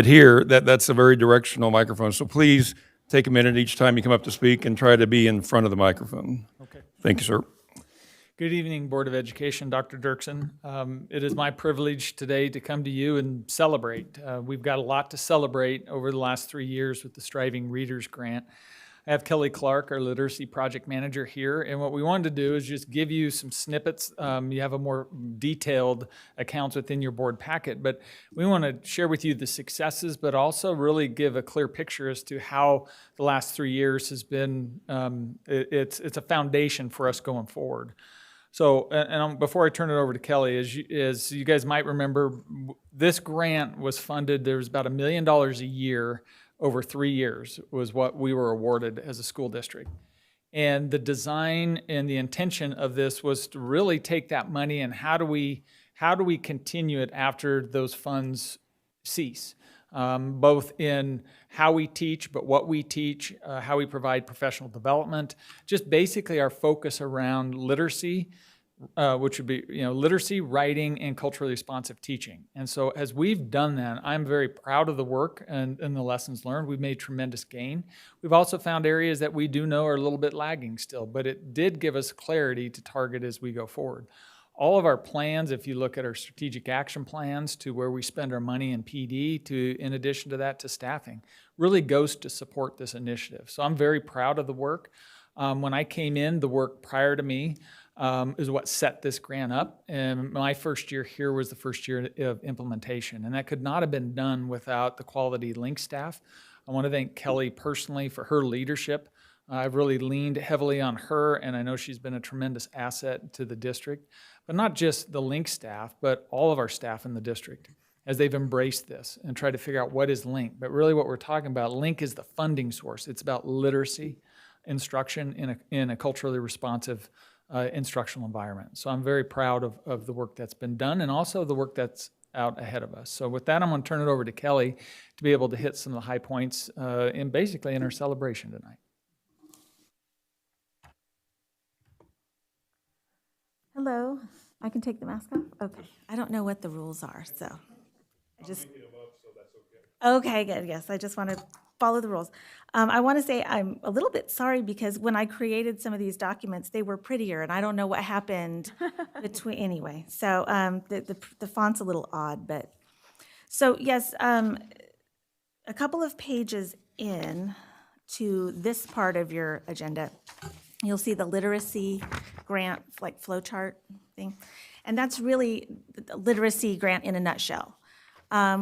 here, that's a very directional microphone. So please take a minute each time you come up to speak and try to be in front of the microphone. Okay. Thank you, sir. Good evening, Board of Education, Dr. Dirksen. It is my privilege today to come to you and celebrate. We've got a lot to celebrate over the last 3 years with the Striving Readers Grant. I have Kelly Clark, our literacy project manager here, and what we wanted to do is just give you some snippets. You have a more detailed accounts within your board packet, but we want to share with you the successes, but also really give a clear picture as to how the last 3 years has been, it's a foundation for us going forward. So, before I turn it over to Kelly, as you guys might remember, this grant was funded, there was about $1 million a year over 3 years was what we were awarded as a school district. And the design and the intention of this was to really take that money and how do we continue it after those funds cease? Both in how we teach, but what we teach, how we provide professional development, just basically our focus around literacy, which would be literacy, writing, and culturally responsive teaching. And so as we've done that, I'm very proud of the work and the lessons learned. We've made tremendous gain. We've also found areas that we do know are a little bit lagging still, but it did give us clarity to target as we go forward. All of our plans, if you look at our strategic action plans to where we spend our money in PD, to in addition to that to staffing, really goes to support this initiative. So I'm very proud of the work. When I came in, the work prior to me is what set this grant up. And my first year here was the first year of implementation. And that could not have been done without the quality link staff. I want to thank Kelly personally for her leadership. I've really leaned heavily on her, and I know she's been a tremendous asset to the district. But not just the link staff, but all of our staff in the district as they've embraced this and tried to figure out what is link. But really what we're talking about, link is the funding source. It's about literacy, instruction in a culturally responsive instructional environment. So I'm very proud of the work that's been done and also the work that's out ahead of us. So with that, I'm going to turn it over to Kelly to be able to hit some of the high points in our celebration tonight. Hello, I can take the mask off? Okay, I don't know what the rules are, so I just. Okay, good, yes, I just want to follow the rules. I want to say I'm a little bit sorry because when I created some of these documents, they were prettier, and I don't know what happened between, anyway. So the font's a little odd, but, so yes, a couple of pages in to this part of your agenda, you'll see the literacy grant, like flow chart thing. And that's really the literacy grant in a nutshell.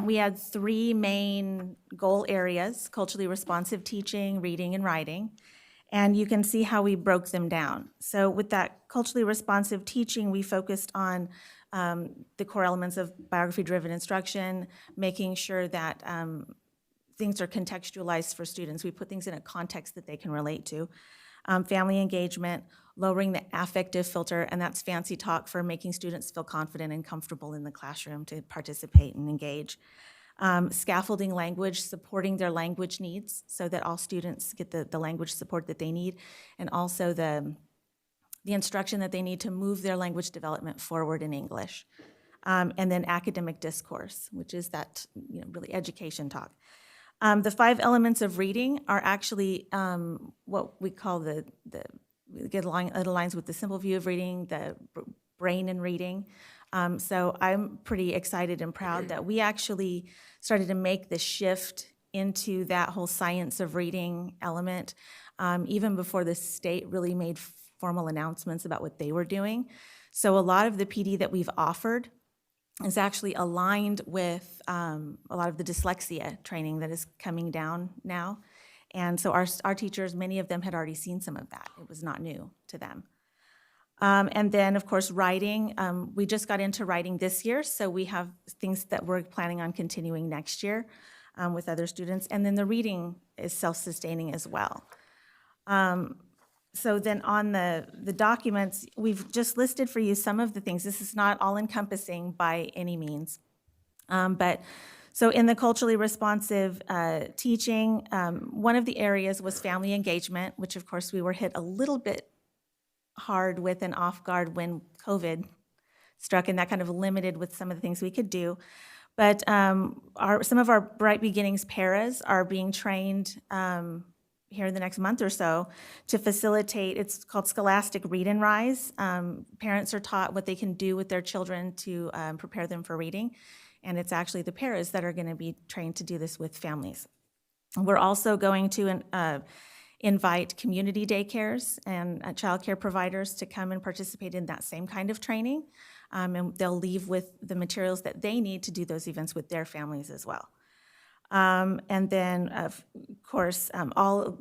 We had 3 main goal areas: culturally responsive teaching, reading, and writing. And you can see how we broke them down. So with that culturally responsive teaching, we focused on the core elements of biography-driven instruction, making sure that things are contextualized for students. We put things in a context that they can relate to. Family engagement, lowering the affective filter, and that's fancy talk for making students feel confident and comfortable in the classroom to participate and engage. Scaffolding language, supporting their language needs so that all students get the language support that they need, and also the instruction that they need to move their language development forward in English. And then academic discourse, which is that really education talk. The 5 elements of reading are actually what we call it aligns with the simple view of reading, the brain in reading. So I'm pretty excited and proud that we actually started to make the shift into that whole science of reading element, even before the state really made formal announcements about what they were doing. So a lot of the PD that we've offered is actually aligned with a lot of the dyslexia training that is coming down now. And so our teachers, many of them had already seen some of that. It was not new to them. And then, of course, writing. We just got into writing this year, so we have things that we're planning on continuing next year with other students. And then the reading is self-sustaining as well. So then on the documents, we've just listed for you some of the things. This is not all-encompassing by any means. So in the culturally responsive teaching, one of the areas was family engagement, which of course we were hit a little bit hard with and off guard when COVID struck, and that kind of limited with some of the things we could do. But some of our Bright Beginnings paras are being trained here in the next month or so to facilitate, it's called Scholastic Read and Rise. Parents are taught what they can do with their children to prepare them for reading. And it's actually the paras that are going to be trained to do this with families. We're also going to invite community daycares and childcare providers to come and participate in that same kind of training. And they'll leave with the materials that they need to do those events with their families as well. And then, of course, all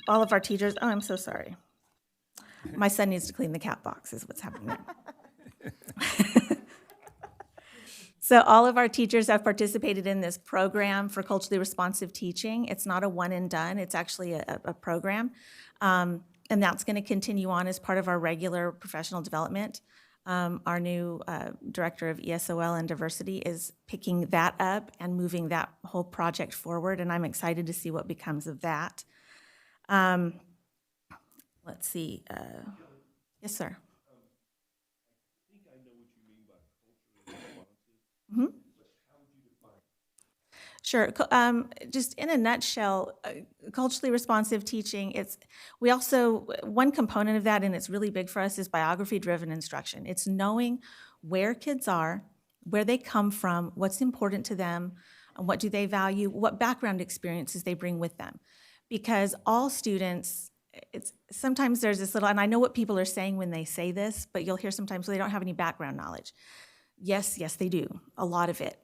of our teachers, oh, I'm so sorry. My son needs to clean the cat box is what's happening there. So all of our teachers have participated in this program for culturally responsive teaching. It's not a one and done, it's actually a program. And that's going to continue on as part of our regular professional development. Our new director of ESOL and diversity is picking that up and moving that whole project forward, and I'm excited to see what becomes of that. Let's see. Yes, sir. Mhm. Sure. Just in a nutshell, culturally responsive teaching, we also, one component of that, and it's really big for us, is biography-driven instruction. It's knowing where kids are, where they come from, what's important to them, and what do they value, what background experiences they bring with them. Because all students, sometimes there's this little, and I know what people are saying when they say this, but you'll hear sometimes they don't have any background knowledge. Yes, they do, a lot of it.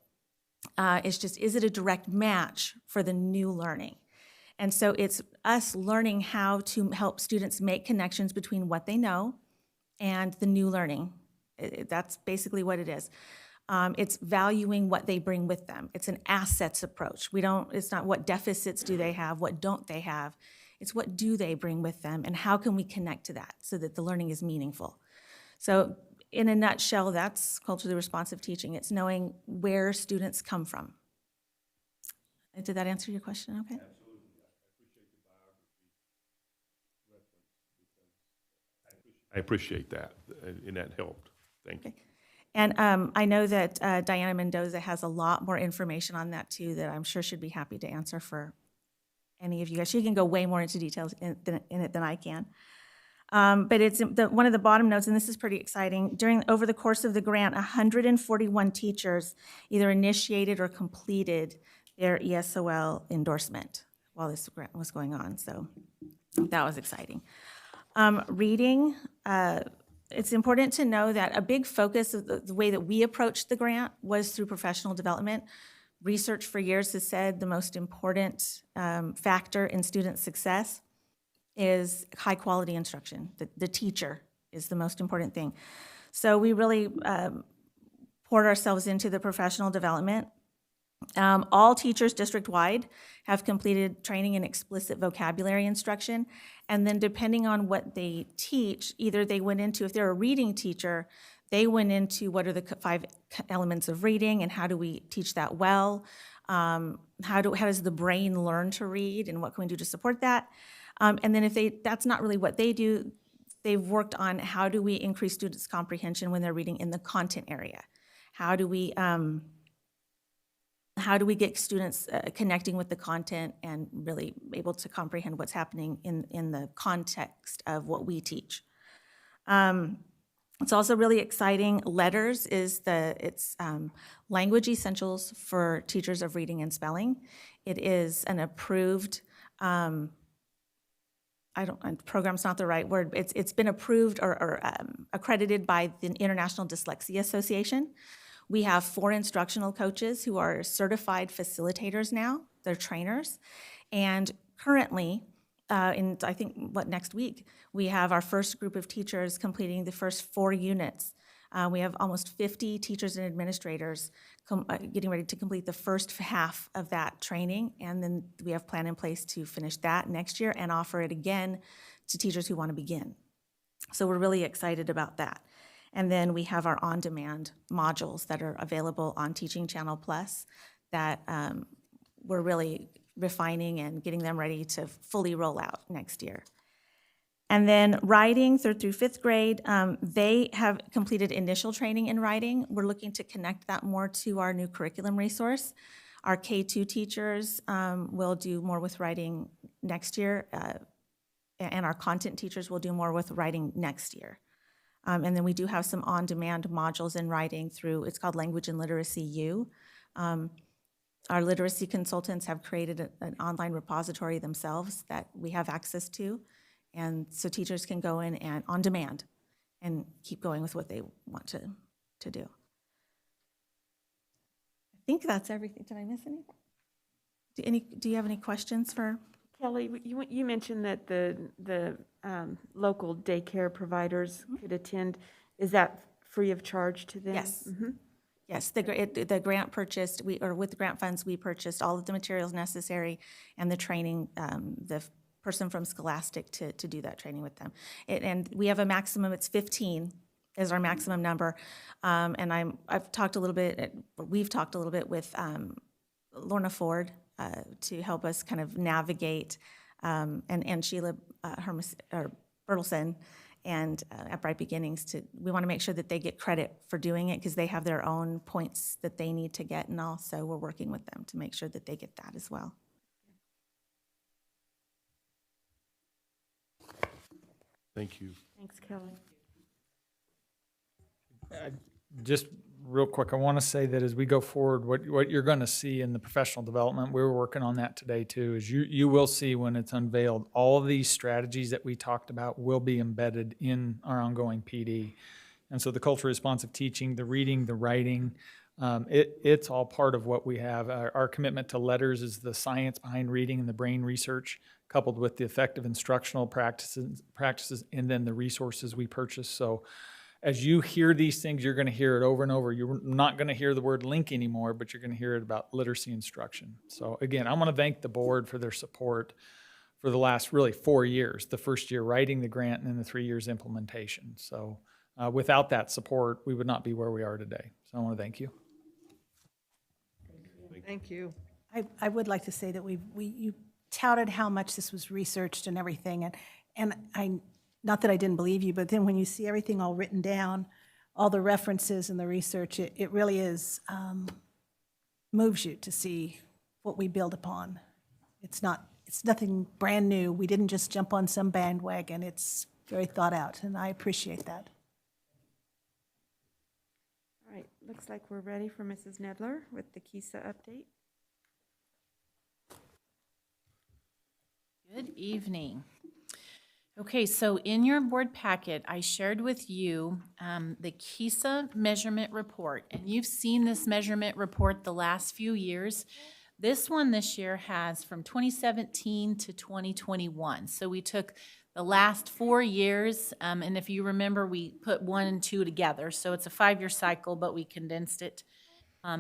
It's just, is it a direct match for the new learning? And so it's us learning how to help students make connections between what they know and the new learning. That's basically what it is. It's valuing what they bring with them. It's an assets approach. It's not what deficits do they have, what don't they have. It's what do they bring with them, and how can we connect to that so that the learning is meaningful. So in a nutshell, that's culturally responsive teaching. It's knowing where students come from. Did that answer your question? Okay. Absolutely. I appreciate that, and that helped. Thank you. And I know that Diana Mendoza has a lot more information on that too that I'm sure she'd be happy to answer for any of you guys. She can go way more into details in it than I can. But it's one of the bottom notes, and this is pretty exciting. Over the course of the grant, 141 teachers either initiated or completed their ESOL endorsement while this grant was going on. So that was exciting. Reading, it's important to know that a big focus of the way that we approached the grant was through professional development. Research for years has said the most important factor in student success is high quality instruction. The teacher is the most important thing. So we really poured ourselves into the professional development. All teachers district-wide have completed training in explicit vocabulary instruction, and then depending on what they teach, either they went into, if they're a reading teacher, they went into what are the 5 elements of reading and how do we teach that well, how does the brain learn to read and what can we do to support that. And then if that's not really what they do, they've worked on how do we increase students' comprehension when they're reading in the content area? How do we get students connecting with the content and really able to comprehend what's happening in the context of what we teach? It's also really exciting. Letters it's language essentials for teachers of reading and spelling. It is an approved, program's not the right word. It's been approved or accredited by the International Dyslexia Association. We have 4 instructional coaches who are certified facilitators now. They're trainers. And currently, I think, next week, we have our first group of teachers completing the first 4 units. We have almost 50 teachers and administrators getting ready to complete the first half of that training, and then we have a plan in place to finish that next year and offer it again to teachers who want to begin. So we're really excited about that. And then we have our on-demand modules that are available on Teaching Channel Plus that we're really refining and getting them ready to fully roll out next year. And then writing, 3rd through 5th grade, they have completed initial training in writing. We're looking to connect that more to our new curriculum resource. Our K-2 teachers will do more with writing next year, and our content teachers will do more with writing next year. And then we do have some on-demand modules in writing through, it's called Language and Literacy U. Our literacy consultants have created an online repository themselves that we have access to. And so teachers can go in and on demand and keep going with what they want to do. I think that's everything. Did I miss anything? Do you have any questions for? Kelly, you mentioned that the local daycare providers could attend. Is that free of charge to them? Yes. Mm-hmm. Yes, the grant purchased, with the grant funds, we purchased all of the materials necessary and the training, the person from Scholastic to do that training with them. And we have a maximum, it's 15 is our maximum number. And I've talked a little bit, we've talked a little bit with Lorna Ford to help us kind of navigate, and Sheila Bertelsen, and at Bright Beginnings, we want to make sure that they get credit for doing it because they have their own points that they need to get, and also we're working with them to make sure that they get that as well. Thank you. Thanks, Kelly. Just real quick, I want to say that as we go forward, what you're going to see in the professional development, we were working on that today too, is you will see when it's unveiled, all of these strategies that we talked about will be embedded in our ongoing PD. And so the culturally responsive teaching, the reading, the writing, it's all part of what we have. Our commitment to letters is the science behind reading and the brain research, coupled with the effective instructional practices, and then the resources we purchase. So as you hear these things, you're going to hear it over and over. You're not going to hear the word link anymore, but you're going to hear it about literacy instruction. So again, I want to thank the board for their support for the last really 4 years, the first year writing the grant and then the 3 years implementation. So without that support, we would not be where we are today. So I want to thank you. Thank you. I would like to say that you touted how much this was researched and everything, and I, not that I didn't believe you, but then when you see everything all written down, all the references and the research, it really is, moves you to see what we build upon. It's nothing brand new. We didn't just jump on some bandwagon. It's very thought out, and I appreciate that. All right, looks like we're ready for Mrs. Nedler with the Kisa update. Good evening. Okay, so in your board packet, I shared with you the Kisa measurement report, and you've seen this measurement report the last few years. This one this year has from 2017 to 2021. So we took the last 4 years, and if you remember, we put 1 and 2 together. So it's a 5-year cycle, but we condensed it.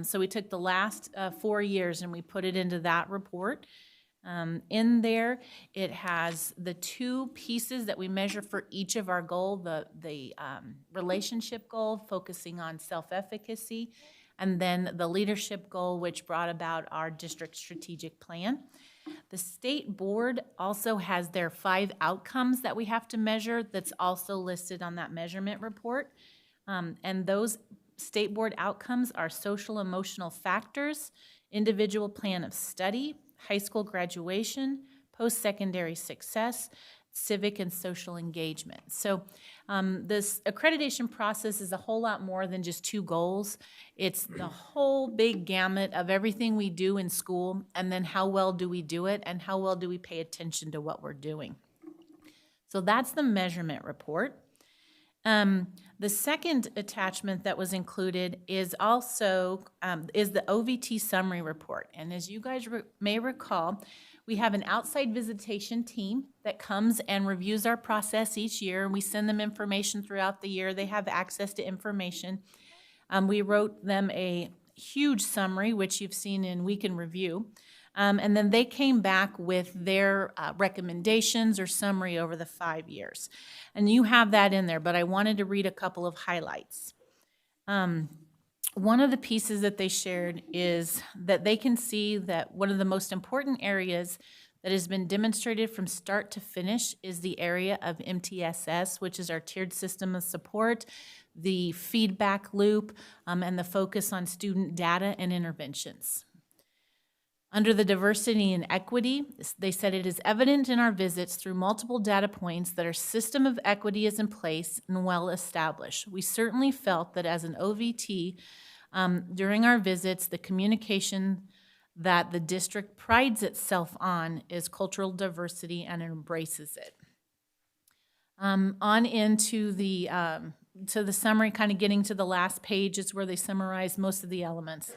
So we took the last 4 years and we put it into that report. In there, it has the 2 pieces that we measure for each of our goal, the relationship goal, focusing on self-efficacy, and then the leadership goal, which brought about our district strategic plan. The state board also has their 5 outcomes that we have to measure that's also listed on that measurement report. And those state board outcomes are social emotional factors, individual plan of study, high school graduation, post-secondary success, civic and social engagement. So this accreditation process is a whole lot more than just 2 goals. It's the whole big gamut of everything we do in school, and then how well do we do it, and how well do we pay attention to what we're doing. So that's the measurement report. The second attachment that was included is also is the OVT Summary Report. And as you guys may recall, we have an outside visitation team that comes and reviews our process each year, and we send them information throughout the year. They have access to information. We wrote them a huge summary, which you've seen in Week in Review. And then they came back with their recommendations or summary over the 5 years. And you have that in there, but I wanted to read a couple of highlights. One of the pieces that they shared is that they can see that one of the most important areas that has been demonstrated from start to finish is the area of MTSS, which is our tiered system of support, the feedback loop, and the focus on student data and interventions. Under the diversity and equity, they said it is evident in our visits through multiple data points that our system of equity is in place and well established. We certainly felt that as an OVT, during our visits, the communication that the district prides itself on is cultural diversity and embraces it. On into the summary, kind of getting to the last page is where they summarize most of the elements.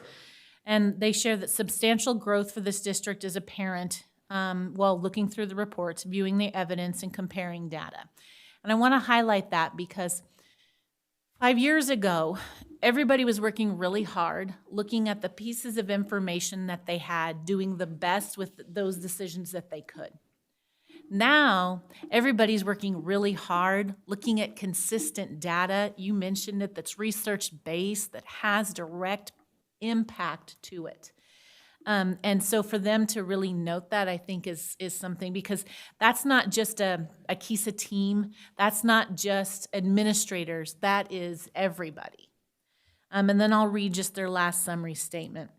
And they share that substantial growth for this district is apparent while looking through the reports, viewing the evidence, and comparing data. And I want to highlight that because 5 years ago, everybody was working really hard, looking at the pieces of information that they had, doing the best with those decisions that they could. Now, everybody's working really hard, looking at consistent data. You mentioned it, that's research-based, that has direct impact to it. And so for them to really note that, I think is something, because that's not just a Kisa team, that's not just administrators, that is everybody. And then I'll read just their last summary statement.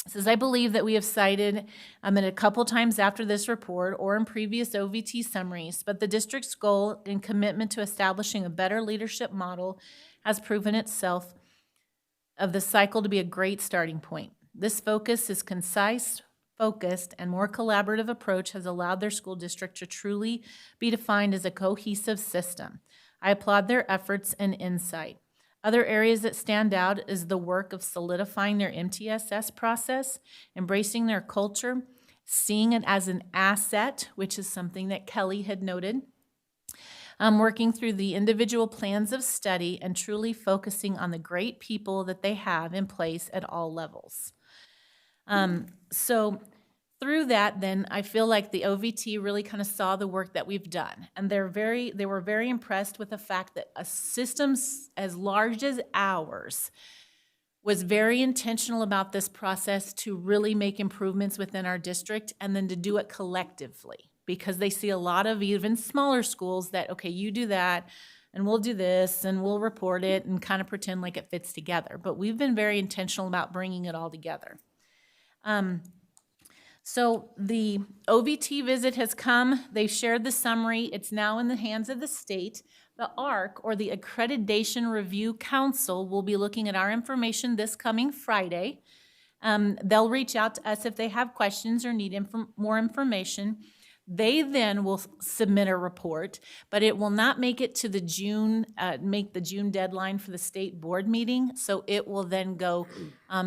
It says, I believe that we have cited it a couple times after this report or in previous OVT summaries, but the district's goal and commitment to establishing a better leadership model has proven itself of the cycle to be a great starting point. This focus is concise, focused, and more collaborative approach has allowed their school district to truly be defined as a cohesive system. I applaud their efforts and insight. Other areas that stand out is the work of solidifying their MTSS process, embracing their culture, seeing it as an asset, which is something that Kelly had noted, working through the individual plans of study, and truly focusing on the great people that they have in place at all levels. So through that, then I feel like the OVT really kind of saw the work that we've done, and they were very impressed with the fact that a system as large as ours was very intentional about this process to really make improvements within our district, and then to do it collectively, because they see a lot of even smaller schools that, okay, you do that, and we'll do this, and we'll report it, and kind of pretend like it fits together. But we've been very intentional about bringing it all together. So the OVT visit has come. They've shared the summary. It's now in the hands of the state. The ARC, or the Accreditation Review Council, will be looking at our information this coming Friday. They'll reach out to us if they have questions or need more information. They then will submit a report, but it will not make it to the June deadline for the state board meeting. So it will then go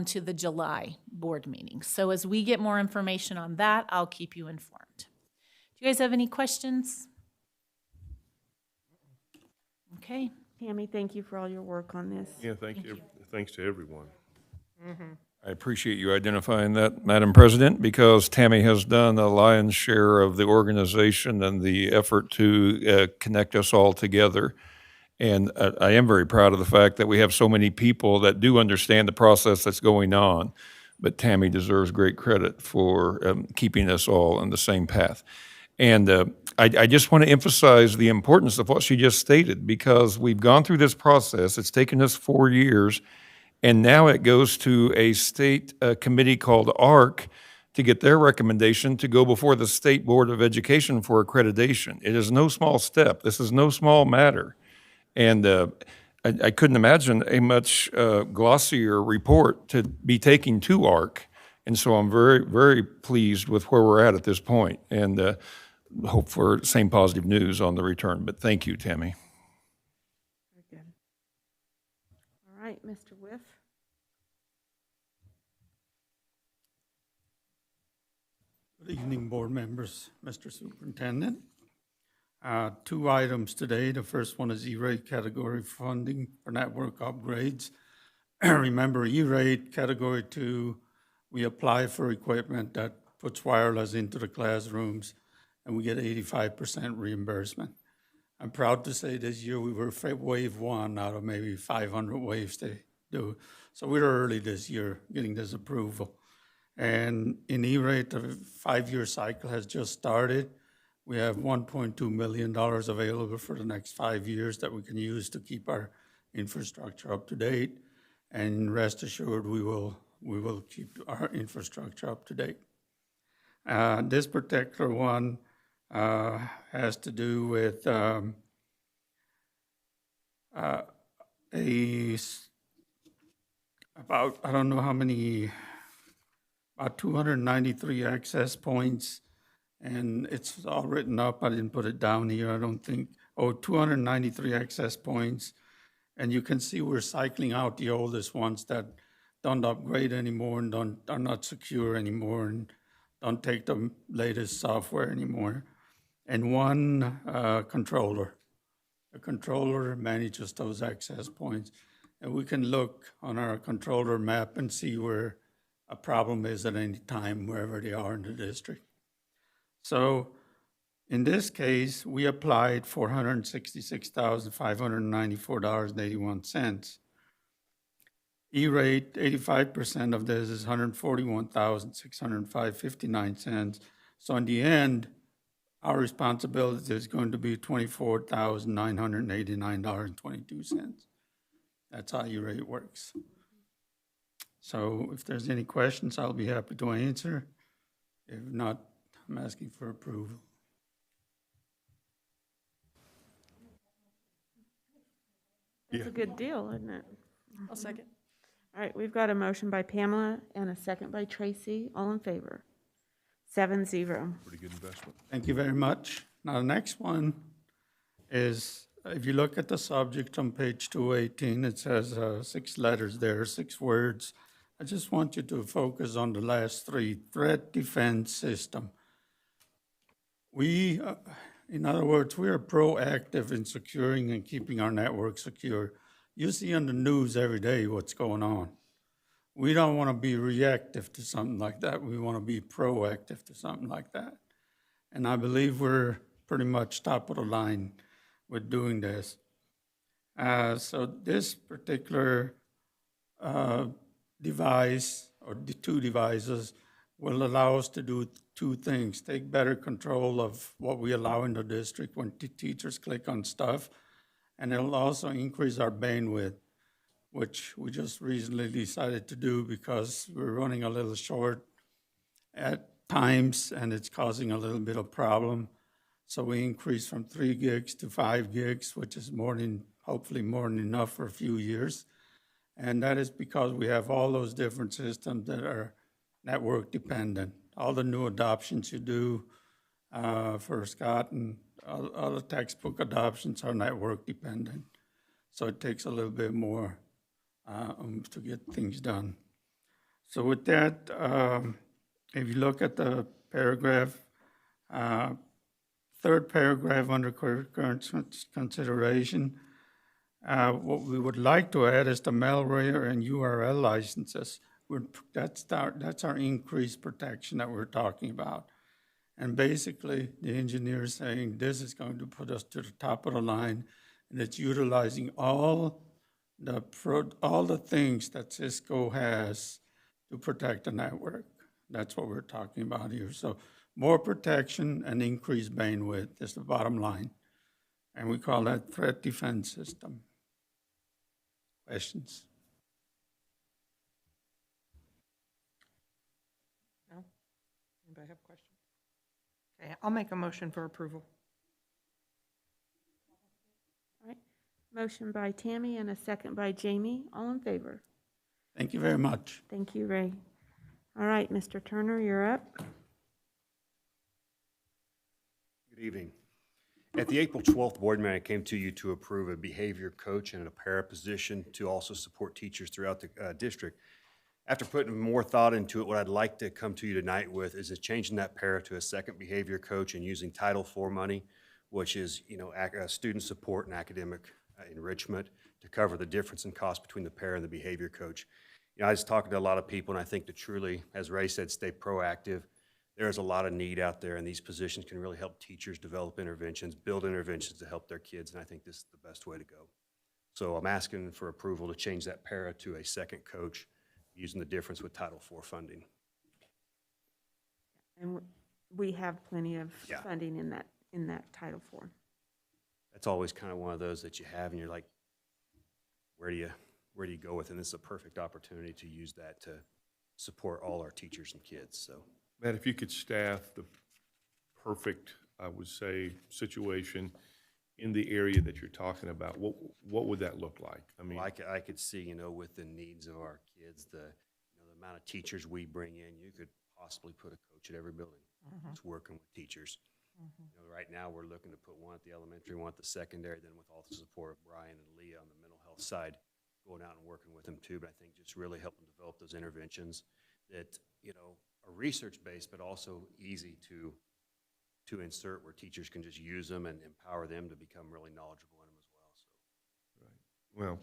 to the July board meeting. So as we get more information on that, I'll keep you informed. Do you guys have any questions? Okay. Tammy, thank you for all your work on this. Yeah, thank you. Thanks to everyone. I appreciate you identifying that, Madam President, because Tammy has done the lion's share of the organization and the effort to connect us all together. And I am very proud of the fact that we have so many people that do understand the process that's going on. But Tammy deserves great credit for keeping us all on the same path. And I just want to emphasize the importance of what she just stated, because we've gone through this process. It's taken us 4 years. And now it goes to a state committee called ARC to get their recommendation to go before the State Board of Education for accreditation. It is no small step. This is no small matter. And I couldn't imagine a much glossier report to be taking to ARC. And so I'm very, very pleased with where we're at this point, and hope for the same positive news on the return. But thank you, Tammy. Very good. All right, Mr. Whiff. Good evening, board members, Mr. Superintendent. 2 items today. The first one is E-rate category funding for network upgrades. Remember, E-rate category 2, we apply for equipment that puts wireless into the classrooms, and we get 85% reimbursement. I'm proud to say this year we were wave 1 out of maybe 500 waves they do. So we were early this year getting this approval. And in E-rate, the 5-year cycle has just started. We have $1.2 million available for the next 5 years that we can use to keep our infrastructure up to date. And rest assured, we will keep our infrastructure up to date. This particular one has to do with about, I don't know how many, about 293 access points, and it's all written up. I didn't put it down here, I don't think. 293 access points, and you can see we're cycling out the oldest ones that don't upgrade anymore and are not secure anymore and don't take the latest software anymore. And one controller. A controller manages those access points, and we can look on our controller map and see where a problem is at any time, wherever they are in the district. So In this case, we applied $466,594.81. E-rate, 85% of this is $141,605.59. So in the end, our responsibility is going to be $24,989.22. That's how E-rate works. So if there's any questions, I'll be happy to answer. If not, I'm asking for approval. That's a good deal, isn't it? I'll second. All right, we've got a motion by Pamela and a second by Tracy. All in favor? 7-0. Pretty good investment. Thank you very much. Now, the next one is, if you look at the subject on page 218, it says 6 letters there, 6 words. I just want you to focus on the last 3, threat defense system. We, in other words, we are proactive in securing and keeping our network secure. You see on the news every day what's going on. We don't want to be reactive to something like that. We want to be proactive to something like that. And I believe we're pretty much top of the line with doing this. So this particular device, or the 2 devices, will allow us to do 2 things. Take better control of what we allow in the district when teachers click on stuff, and it'll also increase our bandwidth, which we just recently decided to do because we're running a little short at times, and it's causing a little bit of problem. So we increased from 3 gigs to 5 gigs, which is more than, hopefully more than enough for a few years. And that is because we have all those different systems that are network dependent. All the new adoptions you do for Scott and all the textbook adoptions are network dependent. So it takes a little bit more to get things done. So with that, if you look at the paragraph, 3rd paragraph under current consideration, what we would like to add is the malware and URL licenses. That's our increased protection that we're talking about. And basically, the engineer is saying this is going to put us to the top of the line, and it's utilizing all the things that Cisco has to protect the network. That's what we're talking about here. So more protection and increased bandwidth is the bottom line. And we call that threat defense system. Questions? No? Anybody have questions? Okay, I'll make a motion for approval. All right, motion by Tammy and a second by Jamie. All in favor? Thank you very much. Thank you, Ray. All right, Mr. Turner, you're up. Good evening. At the April 12th board meeting, I came to you to approve a behavior coach and a para position to also support teachers throughout the district. After putting more thought into it, what I'd like to come to you tonight with is changing that para to a second behavior coach and using Title IV money, which is, student support and academic enrichment, to cover the difference in cost between the para and the behavior coach. I was talking to a lot of people, and I think to truly, as Ray said, stay proactive. There's a lot of need out there, and these positions can really help teachers develop interventions, build interventions to help their kids, and I think this is the best way to go. So I'm asking for approval to change that para to a second coach using the difference with Title IV funding. And we have plenty of Yeah. funding in that Title IV. That's always kind of one of those that you have, and you're like, where do you go with it? And this is a perfect opportunity to use that to support all our teachers and kids. So, Matt, if you could staff the perfect, I would say, situation in the area that you're talking about, what would that look like? I mean, well, I could see, with the needs of our kids, the amount of teachers we bring in, you could possibly put a coach at every building that's working with teachers. Right now we're looking to put one at the elementary, one at the secondary, then with all the support of Brian and Leah on the mental health side, going out and working with them too. But I think just really helping develop those interventions that, are research-based, but also easy to insert, where teachers can just use them and empower them to become really knowledgeable in them as well. So. right. Well,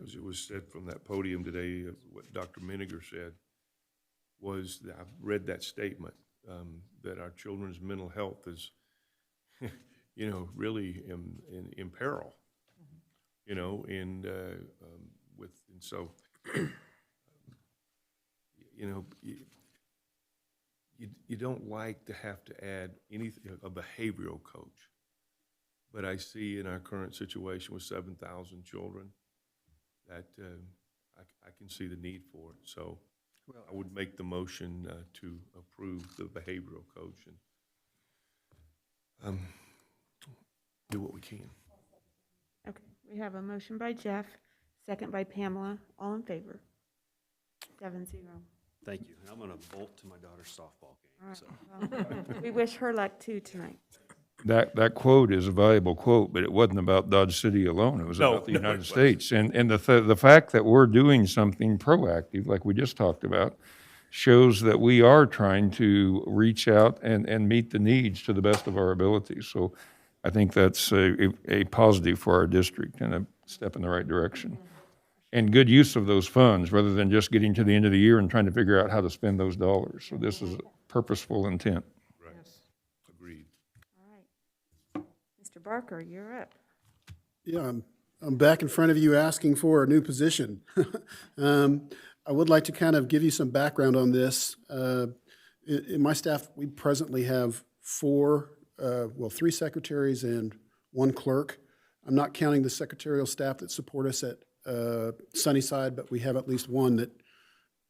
as it was said from that podium today, what Dr. Miniger said was that I've read that statement, that our children's mental health is you know, really in peril, you know, and so, you know, you don't like to have to add anything, a behavioral coach. But I see in our current situation with 7,000 children that I can see the need for it. So I would make the motion to approve the behavioral coach and do what we can. Okay, we have a motion by Jeff, second by Pamela. All in favor? 7-0. Thank you. And I'm going to bolt to my daughter's softball game. All right, So. well, we wish her luck too tonight. That quote is a valuable quote, but it wasn't about Dodge City alone. It was about the United States. And the fact that we're doing something proactive, like we just talked about, shows that we are trying to reach out and meet the needs to the best of our abilities. So I think that's a positive for our district and a step in the right direction. And good use of those funds rather than just getting to the end of the year and trying to figure out how to spend those dollars. So this is purposeful intent. Right. Agreed. All right. Mr. Barker, you're up. Yeah, I'm back in front of you asking for a new position. I would like to kind of give you some background on this. In my staff, we presently have three secretaries and one clerk. I'm not counting the secretarial staff that support us at Sunnyside, but we have at least one that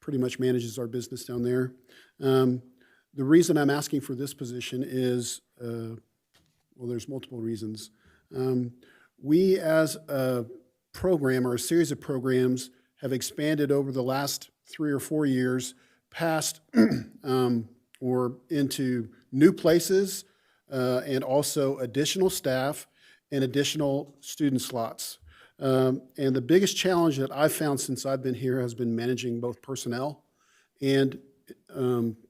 pretty much manages our business down there. The reason I'm asking for this position is, there's multiple reasons. We as a program or a series of programs have expanded over the last 3 or 4 years past or into new places and also additional staff and additional student slots. And the biggest challenge that I've found since I've been here has been managing both personnel and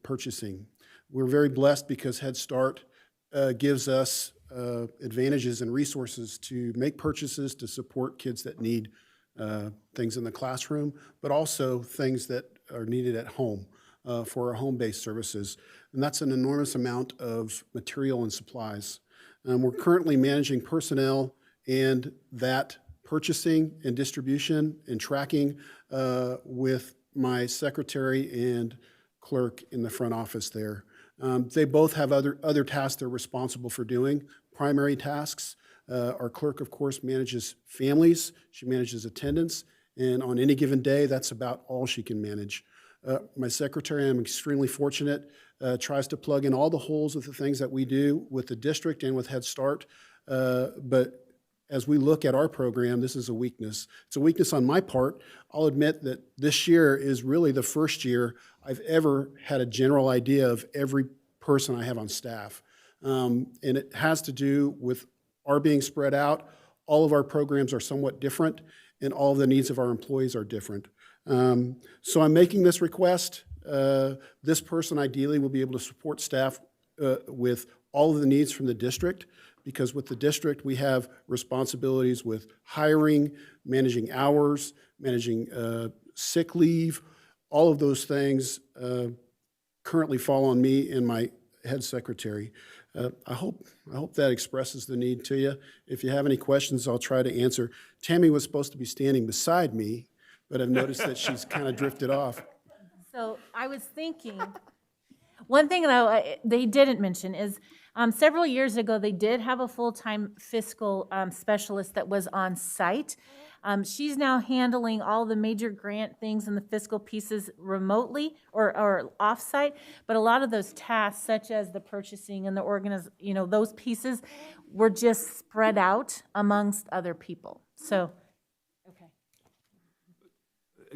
purchasing. We're very blessed because Head Start gives us advantages and resources to make purchases to support kids that need things in the classroom, but also things that are needed at home for our home-based services. And that's an enormous amount of material and supplies. We're currently managing personnel and that purchasing and distribution and tracking with my secretary and clerk in the front office there. They both have other tasks they're responsible for doing, primary tasks. Our clerk, of course, manages families. She manages attendance. And on any given day, that's about all she can manage. My secretary, I'm extremely fortunate, tries to plug in all the holes of the things that we do with the district and with Head Start. But as we look at our program, this is a weakness. It's a weakness on my part. I'll admit that this year is really the first year I've ever had a general idea of every person I have on staff. And it has to do with our being spread out. All of our programs are somewhat different, and all of the needs of our employees are different. So I'm making this request. This person ideally will be able to support staff with all of the needs from the district, because with the district, we have responsibilities with hiring, managing hours, managing sick leave. All of those things currently fall on me and my head secretary. I hope that expresses the need to you. If you have any questions, I'll try to answer. Tammy was supposed to be standing beside me, but I've noticed that she's kind of drifted off. So I was thinking, one thing that they didn't mention is several years ago, they did have a full-time fiscal specialist that was on site. She's now handling all the major grant things and the fiscal pieces remotely or off-site, but a lot of those tasks, such as the purchasing and the those pieces were just spread out amongst other people. So, okay.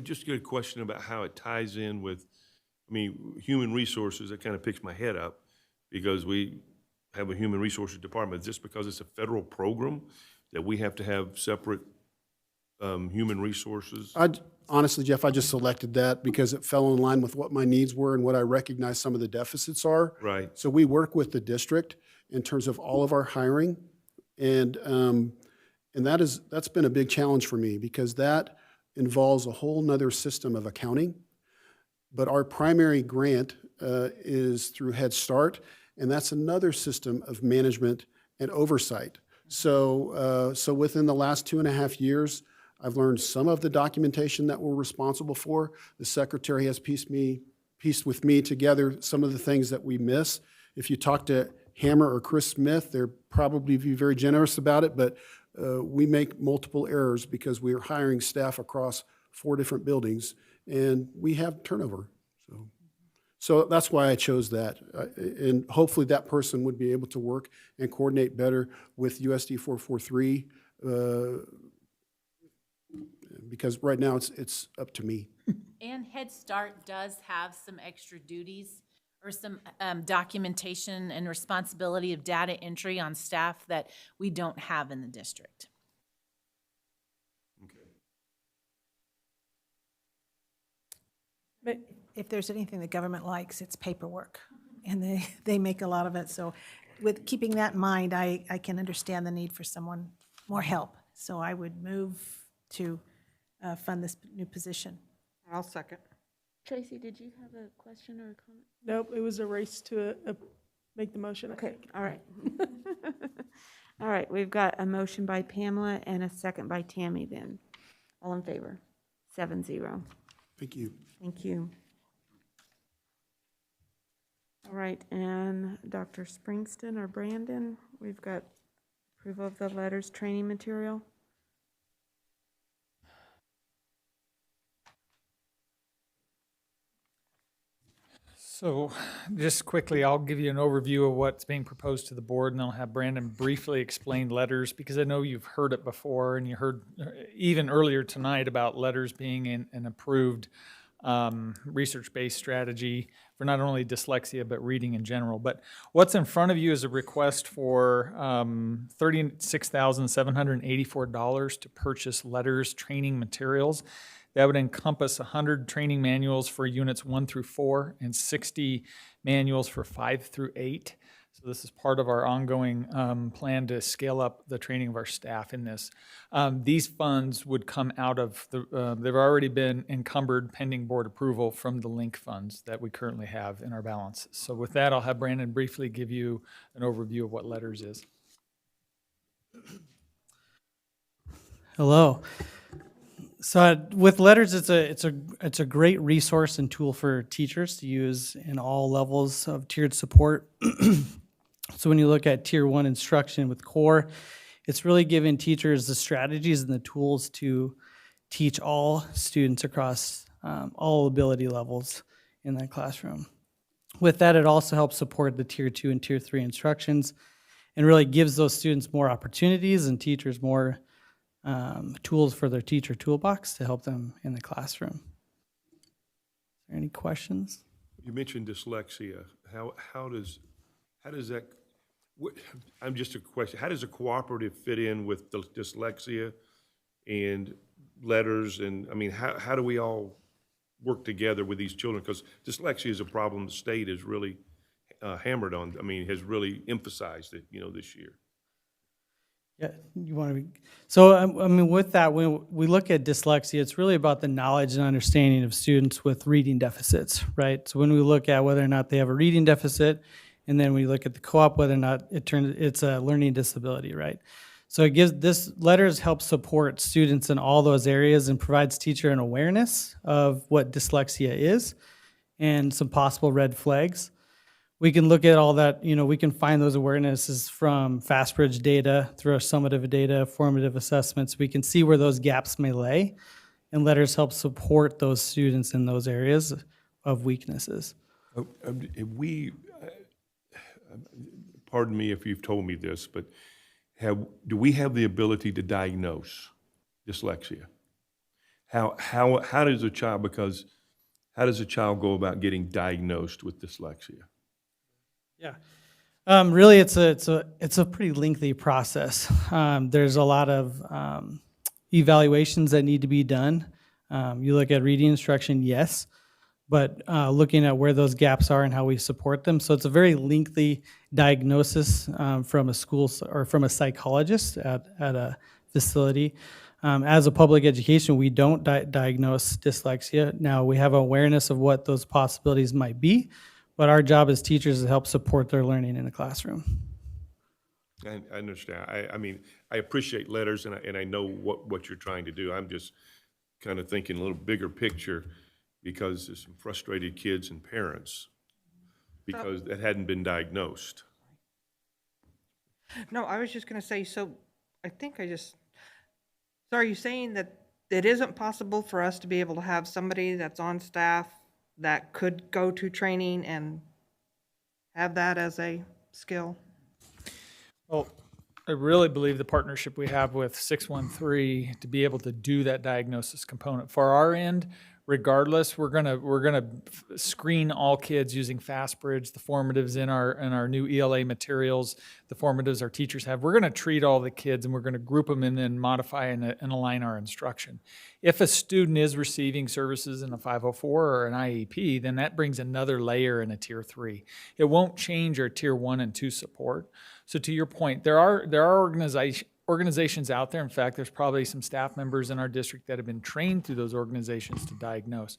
Just a good question about how it ties in with, human resources. That kind of picks my head up because we have a human resources department. Just because it's a federal program that we have to have separate human resources? Honestly, Jeff, I just selected that because it fell in line with what my needs were and what I recognize some of the deficits are. Right. So we work with the district in terms of all of our hiring, and that's been a big challenge for me because that involves a whole nother system of accounting. But our primary grant is through Head Start, and that's another system of management and oversight. So within the last 2.5 years, I've learned some of the documentation that we're responsible for. The secretary has pieced with me together some of the things that we miss. If you talk to Hammer or Chris Smith, they'll probably be very generous about it, but we make multiple errors because we are hiring staff across 4 different buildings, and we have turnover. So that's why I chose that. And hopefully that person would be able to work and coordinate better with USD 443, because right now it's up to me. And Head Start does have some extra duties or some documentation and responsibility of data entry on staff that we don't have in the district. But If there's anything the government likes, it's paperwork, and they make a lot of it. So with keeping that in mind, I can understand the need for someone more help. So I would move to fund this new position. I'll second. Tracy, did you have a question or a comment? nope, it was a race to make the motion. I Okay, think. all right. All right, we've got a motion by Pamela and a second by Tammy then. All in favor? 7-0. Thank you. Thank you. All right, and Dr. Springston or Brandon, we've got approval of the letters, training material. So just quickly, I'll give you an overview of what's being proposed to the board, and I'll have Brandon briefly explain letters, because I know you've heard it before, and you heard even earlier tonight about letters being an approved research-based strategy for not only dyslexia, but reading in general. But what's in front of you is a request for $36,784 to purchase letters, training materials. That would encompass 100 training manuals for units 1 through 4 and 60 manuals for 5 through 8. So this is part of our ongoing plan to scale up the training of our staff in this. These funds would come out of they've already been encumbered pending board approval from the link funds that we currently have in our balance. So with that, I'll have Brandon briefly give you an overview of what letters is. Hello. So with letters, it's a great resource and tool for teachers to use in all levels of tiered support. So when you look at tier 1 instruction with core, it's really giving teachers the strategies and the tools to teach all students across all ability levels in that classroom. With that, it also helps support the tier 2 and tier 3 instructions and really gives those students more opportunities and teachers more tools for their teacher toolbox to help them in the classroom. Is there any questions? You mentioned dyslexia. How does that, I'm just a question, how does a cooperative fit in with the dyslexia and letters? And I mean, how do we all work together with these children? Because dyslexia is a problem the state has really hammered on, has really emphasized it, this year. Yeah, you want to be, so with that, when we look at dyslexia, it's really about the knowledge and understanding of students with reading deficits, right? So when we look at whether or not they have a reading deficit, and then we look at the co-op, whether or not it's a learning disability, right? So it gives, this letters help support students in all those areas and provides teacher an awareness of what dyslexia is and some possible red flags. We can look at all that, we can find those awarenesses from FastBridge data, through our summative data, formative assessments. We can see where those gaps may lay, and letters help support those students in those areas of weaknesses. Pardon me if you've told me this, but do we have the ability to diagnose dyslexia? How does a child, how does a child go about getting diagnosed with dyslexia? Yeah, really, it's a pretty lengthy process. There's a lot of evaluations that need to be done. You look at reading instruction, yes, but looking at where those gaps are and how we support them. So it's a very lengthy diagnosis from a school or from a psychologist at a facility. As a public education, we don't diagnose dyslexia. Now, we have awareness of what those possibilities might be, but our job as teachers is to help support their learning in the classroom. Okay, I understand. I mean, I appreciate letters and I know what you're trying to do. I'm just kind of thinking a little bigger picture because there's some frustrated kids and parents because that hadn't been diagnosed. No, I was just gonna say, so are you saying that it isn't possible for us to be able to have somebody that's on staff that could go to training and have that as a skill? Well, I really believe the partnership we have with 613 to be able to do that diagnosis component. For our end, regardless, we're gonna screen all kids using FastBridge, the formatives in our new ELA materials, the formatives our teachers have. We're gonna treat all the kids and we're gonna group them and then modify and align our instruction. If a student is receiving services in a 504 or an IEP, then that brings another layer in a tier 3. It won't change our tier 1 and 2 support. So to your point, there are organizations out there. In fact, there's probably some staff members in our district that have been trained through those organizations to diagnose.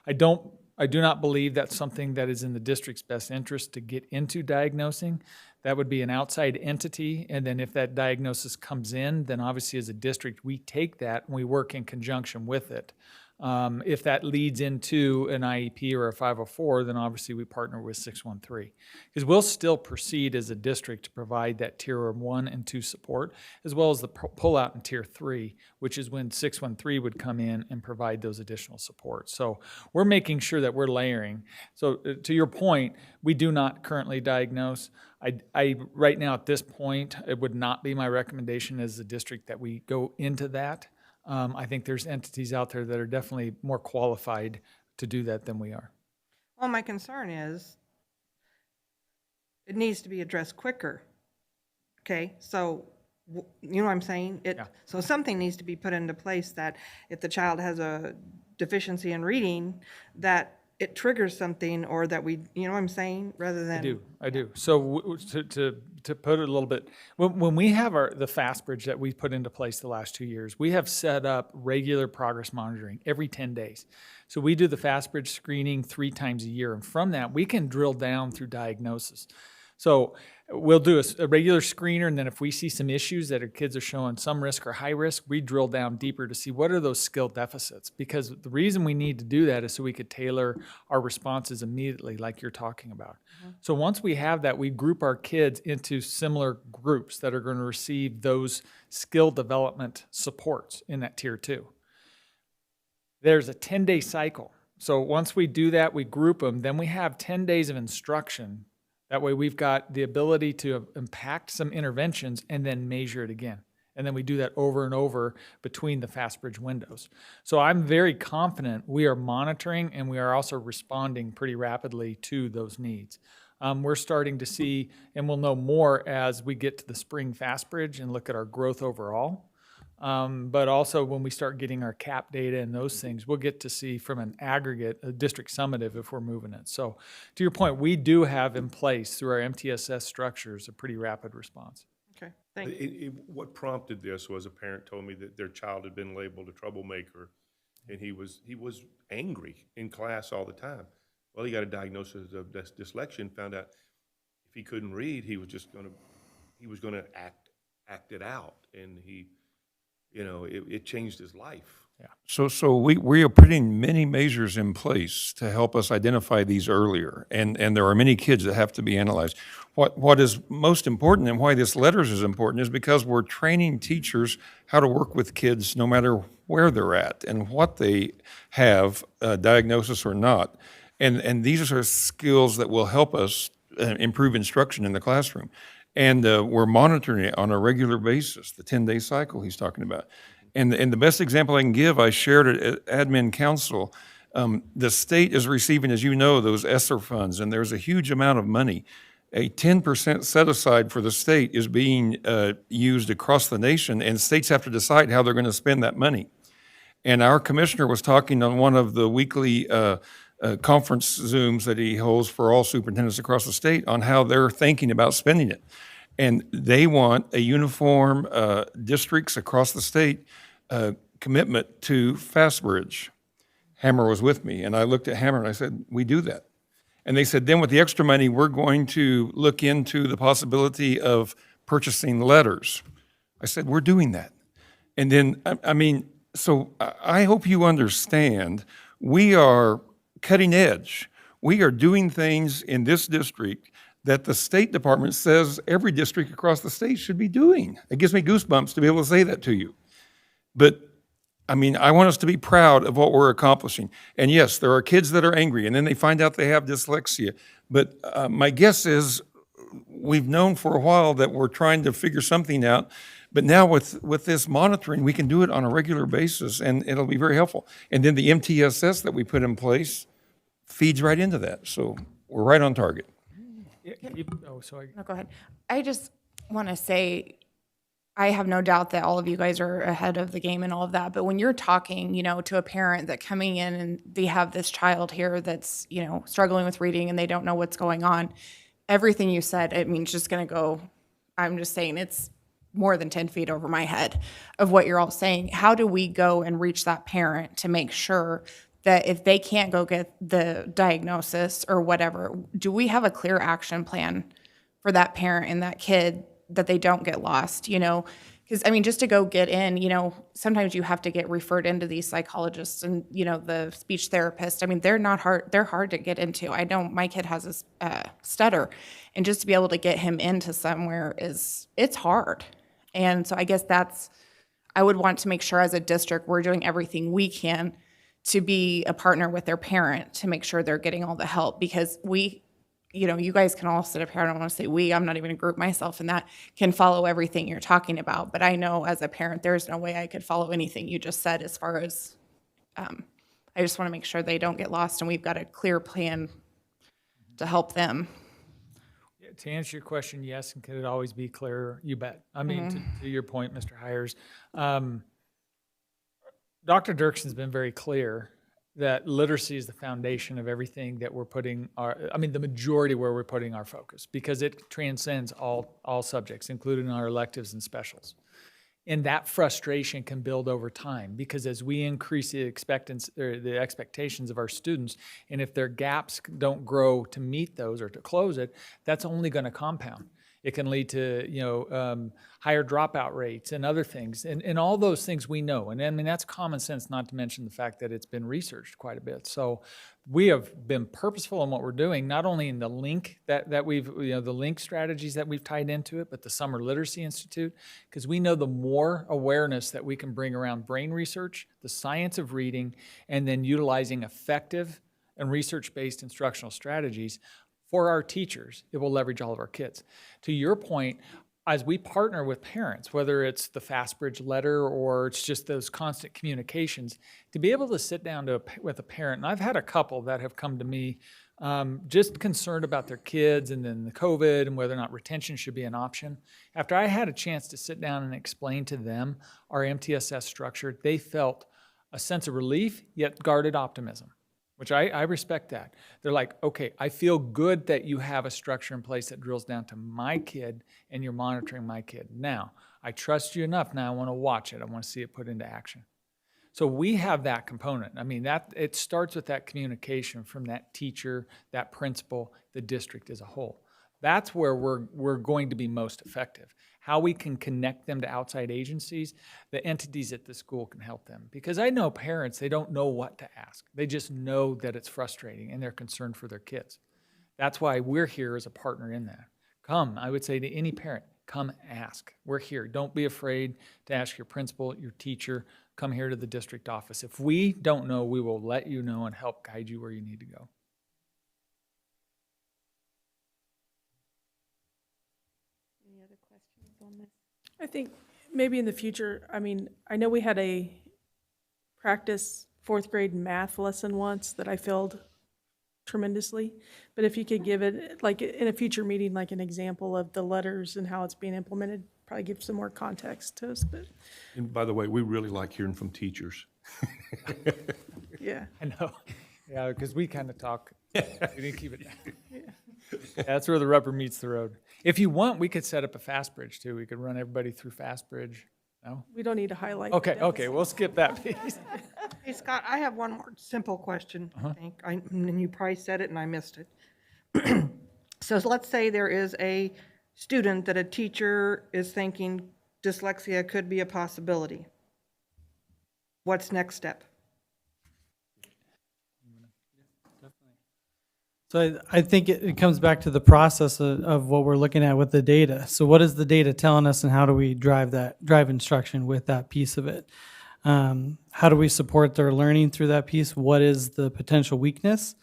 I do not believe that's something that is in the district's best interest to get into diagnosing. That would be an outside entity, and then if that diagnosis comes in, then obviously as a district, we take that and we work in conjunction with it. If that leads into an IEP or a 504, then obviously we partner with 613. Because we'll still proceed as a district to provide that tier 1 and 2 support, as well as the pullout in tier 3, which is when 613 would come in and provide those additional supports. So we're making sure that we're layering. So to your point, we do not currently diagnose. I right now at this point, it would not be my recommendation as a district that we go into that. I think there's entities out there that are definitely more qualified to do that than we are. Well, my concern is it needs to be addressed quicker. Okay, so, you know what I'm saying? So something needs to be put into place that if the child has a deficiency in reading, that it triggers something, or that we, you know what I'm saying, rather than. I do. So to put it a little bit, when we have the FastBridge that we've put into place the last 2 years, we have set up regular progress monitoring every 10 days. So we do the FastBridge screening 3 times a year, and from that, we can drill down through diagnosis. So we'll do a regular screener, and then if we see some issues that our kids are showing some risk or high risk, we drill down deeper to see what are those skill deficits. Because the reason we need to do that is so we could tailor our responses immediately, like you're talking about. So once we have that, we group our kids into similar groups that are going to receive those skill development supports in that tier 2. There's a 10-day cycle. So once we do that, we group them, then we have 10 days of instruction. That way we've got the ability to impact some interventions and then measure it again. And then we do that over and over between the FastBridge windows. So I'm very confident we are monitoring and we are also responding pretty rapidly to those needs. We're starting to see, and we'll know more as we get to the spring FastBridge and look at our growth overall. But also when we start getting our CAP data and those things, we'll get to see from an aggregate, a district summative if we're moving it. So to your point, we do have in place through our MTSS structures a pretty rapid response. Okay, thank you. What prompted this was a parent told me that their child had been labeled a troublemaker, and he was angry in class all the time. Well, he got a diagnosis of dyslexia and found out if he couldn't read, he was going to act it out, and it changed his life. Yeah. So we are putting many measures in place to help us identify these earlier, and there are many kids that have to be analyzed. What is most important and why this letters is important is because we're training teachers how to work with kids no matter where they're at and what they have, diagnosis or not. And these are skills that will help us improve instruction in the classroom. And we're monitoring it on a regular basis, the 10-day cycle he's talking about. And the best example I can give, I shared it at Admin Council. The state is receiving, as you know, those ESSER funds, and there's a huge amount of money. A 10% set aside for the state is being used across the nation, and states have to decide how they're going to spend that money. And our commissioner was talking on one of the weekly conference Zooms that he holds for all superintendents across the state on how they're thinking about spending it. And they want a uniform districts across the state commitment to FastBridge. Hammer was with me, and I looked at Hammer and I said, we do that. And they said, then with the extra money, we're going to look into the possibility of purchasing letters. I said, we're doing that. And then, I mean, so I hope you understand, we are cutting edge. We are doing things in this district that the State Department says every district across the state should be doing. It gives me goosebumps to be able to say that to you. But I mean, I want us to be proud of what we're accomplishing. And yes, there are kids that are angry, and then they find out they have dyslexia. But my guess is we've known for a while that we're trying to figure something out. But now with this monitoring, we can do it on a regular basis, and it'll be very helpful. And then the MTSS that we put in place feeds right into that. So we're right on target. Oh, sorry. No, go ahead. I just want to say, I have no doubt that all of you guys are ahead of the game and all of that. But when you're talking, you know, to a parent that coming in and they have this child here that's, you know, struggling with reading and they don't know what's going on, everything you said, I mean, it's just going to go, I'm just saying it's more than 10 feet over my head of what you're all saying. How do we go and reach that parent to make sure that if they can't go get the diagnosis or whatever, do we have a clear action plan for that parent and that kid that they don't get lost, you know? Because, I mean, just to go get in, you know, sometimes you have to get referred into these psychologists and, you know, the speech therapist. I mean, they're not hard, they're hard to get into. I know my kid has a stutter, and just to be able to get him into somewhere it's hard. And so I guess I would want to make sure as a district, we're doing everything we can to be a partner with their parent to make sure they're getting all the help, because we, you know, you guys can all sit up here, I don't want to say we, I'm not even gonna group myself in that, can follow everything you're talking about. But I know as a parent, there's no way I could follow anything you just said as far as, I just want to make sure they don't get lost and we've got a clear plan to help them. Yeah, to answer your question, yes, and could it always be clearer? You bet. I mean, to your point, Mr. Hires, Dr. Dirksen's been very clear that literacy is the foundation of everything that we're putting the majority where we're putting our focus, because it transcends all subjects, including our electives and specials. And that frustration can build over time, because as we increase the expectations of our students, and if their gaps don't grow to meet those or to close it, that's only going to compound. It can lead to, you know, higher dropout rates and other things. And all those things we know. And I mean, that's common sense, not to mention the fact that it's been researched quite a bit. So we have been purposeful in what we're doing, not only in the link that we've, you know, the link strategies that we've tied into it, but the Summer Literacy Institute, because we know the more awareness that we can bring around brain research, the science of reading, and then utilizing effective and research-based instructional strategies for our teachers, it will leverage all of our kids. To your point, as we partner with parents, whether it's the FastBridge letter or it's just those constant communications, to be able to sit down with a parent, and I've had a couple that have come to me just concerned about their kids and then the COVID and whether or not retention should be an option. After I had a chance to sit down and explain to them our MTSS structure, they felt a sense of relief, yet guarded optimism, which I respect that. They're like, okay, I feel good that you have a structure in place that drills down to my kid and you're monitoring my kid. Now, I trust you enough. Now I want to watch it. I want to see it put into action. So we have that component. I mean, that it starts with that communication from that teacher, that principal, the district as a whole. That's where we're going to be most effective. How we can connect them to outside agencies, the entities at the school can help them. Because I know parents, they don't know what to ask. They just know that it's frustrating and they're concerned for their kids. That's why we're here as a partner in that. Come, I would say to any parent, come ask. We're here. Don't be afraid to ask your principal, your teacher. Come here to the district office. If we don't know, we will let you know and help guide you where you need to go. I think maybe in the future, I mean, I know we had a practice 4th grade math lesson once that I failed tremendously, but if you could give it, like in a future meeting, like an example of the letters and how it's being implemented, probably give some more context to us. But And by the way, we really like hearing from teachers. yeah. I know. Yeah, because we kind of talk. We didn't keep it down. Yeah. That's where the rubber meets the road. If you want, we could set up a FastBridge too. We could run everybody through FastBridge. No? We don't need to highlight. Okay, we'll skip that piece. Hey, Scott, I have one more simple question, I think. And you probably said it and I missed it. So let's say there is a student that a teacher is thinking dyslexia could be a possibility. What's next step? So I think it comes back to the process of what we're looking at with the data. So what is the data telling us, and how do we drive instruction with that piece of it? How do we support their learning through that piece? What is the potential weakness,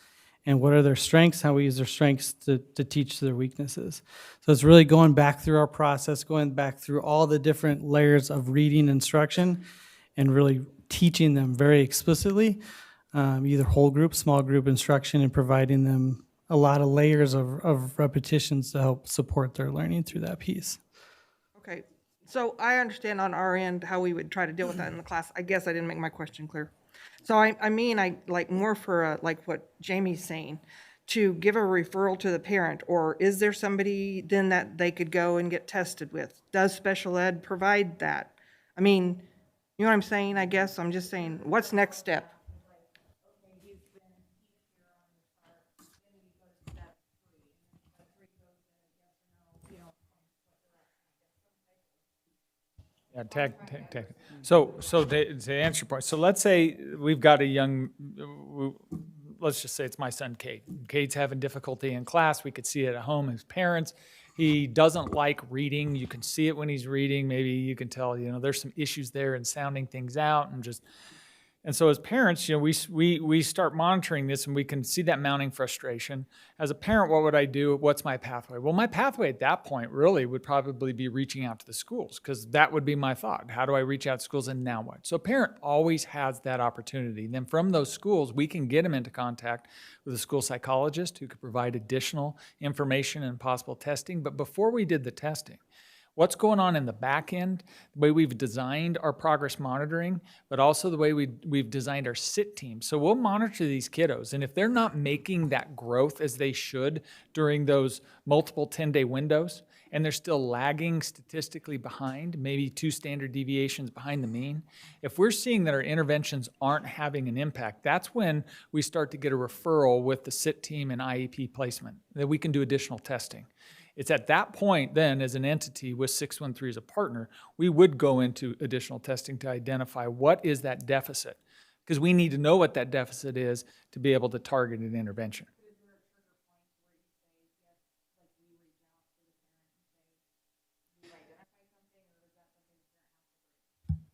and what are their strengths? How we use their strengths to teach their weaknesses. So it's really going back through our process, going back through all the different layers of reading instruction, and really teaching them very explicitly, either whole group, small group instruction, and providing them a lot of layers of repetitions to help support their learning through that piece. Okay, so I understand on our end how we would try to deal with that in the class. I guess I didn't make my question clear. So I like more for like what Jamie's saying, to give a referral to the parent, or is there somebody then that they could go and get tested with? Does special ed provide that? I mean, you know what I'm saying? I guess I'm just saying, what's next step? Yeah, tech. So to answer your point, so let's say we've got a young, let's just say it's my son, Cade. Cade's having difficulty in class. We could see it at home, his parents. He doesn't like reading. You can see it when he's reading. Maybe you can tell, there's some issues there in sounding things out and so as parents, we start monitoring this, and we can see that mounting frustration. As a parent, what would I do? What's my pathway? Well, my pathway at that point really would probably be reaching out to the schools, because that would be my thought. How do I reach out to schools, and now what? So a parent always has that opportunity. Then from those schools, we can get them into contact with a school psychologist who could provide additional information and possible testing. But before we did the testing, what's going on in the back end, the way we've designed our progress monitoring, but also the way we've designed our SIT team. So we'll monitor these kiddos, and if they're not making that growth as they should during those multiple 10-day windows, and they're still lagging statistically behind, maybe 2 standard deviations behind the mean, if we're seeing that our interventions aren't having an impact, that's when we start to get a referral with the SIT team and IEP placement, that we can do additional testing. It's at that point then, as an entity with 613 as a partner, we would go into additional testing to identify what is that deficit, because we need to know what that deficit is to be able to target an intervention.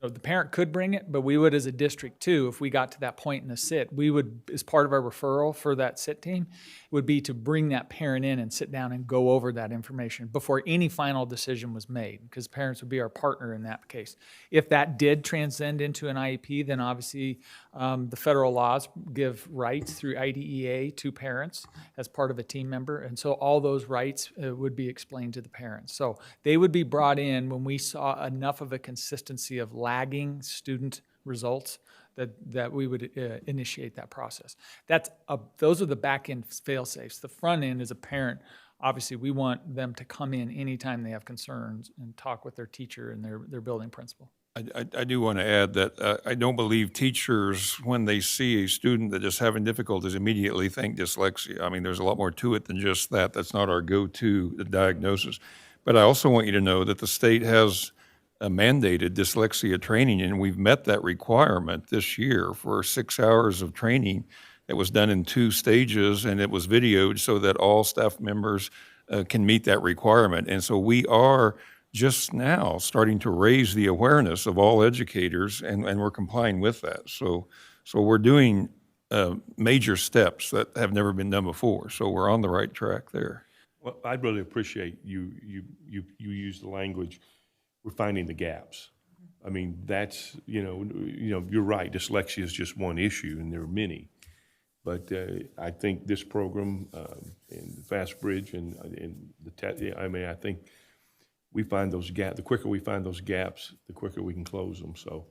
So the parent could bring it, but we would as a district too, if we got to that point in the SIT, we would, as part of our referral for that SIT team, would be to bring that parent in and sit down and go over that information before any final decision was made, because parents would be our partner in that case. If that did transcend into an IEP, then obviously the federal laws give rights through IDEA to parents as part of a team member, and so all those rights would be explained to the parents. So they would be brought in when we saw enough of a consistency of lagging student results that we would initiate that process. Those are the back end fail safes. The front end is a parent. Obviously, we want them to come in anytime they have concerns and talk with their teacher and their building principal. I do want to add that I don't believe teachers, when they see a student that is having difficulties, immediately think dyslexia. I mean, there's a lot more to it than just that. That's not our go-to diagnosis. But I also want you to know that the state has mandated dyslexia training, and we've met that requirement this year for 6 hours of training that was done in 2 stages, and it was videoed so that all staff members can meet that requirement. And so we are just now starting to raise the awareness of all educators, and we're complying with that. So we're doing major steps that have never been done before. So we're on the right track there. Well, I'd really appreciate you use the language, we're finding the gaps. I mean, that's, you're right, dyslexia is just one issue, and there are many. But I think this program and the Fast Bridge and I think we find those gaps. The quicker we find those gaps, the quicker we can close them. So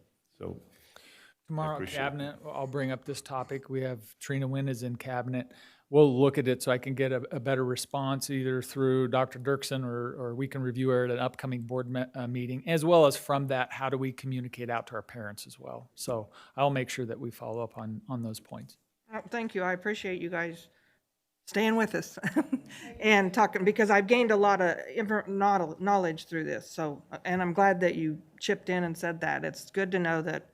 tomorrow at cabinet, I'll bring up this topic. We have Trina Wynn is in cabinet. We'll look at it so I can get a better response either through Dr. Dirksen or we can review it at an upcoming board meeting, as well as from that, how do we communicate out to our parents as well. So I'll make sure that we follow up on those points. Thank you. I appreciate you guys staying with us and talking, because I've gained a lot of knowledge through this. So, and I'm glad that you chipped in and said that. It's good to know that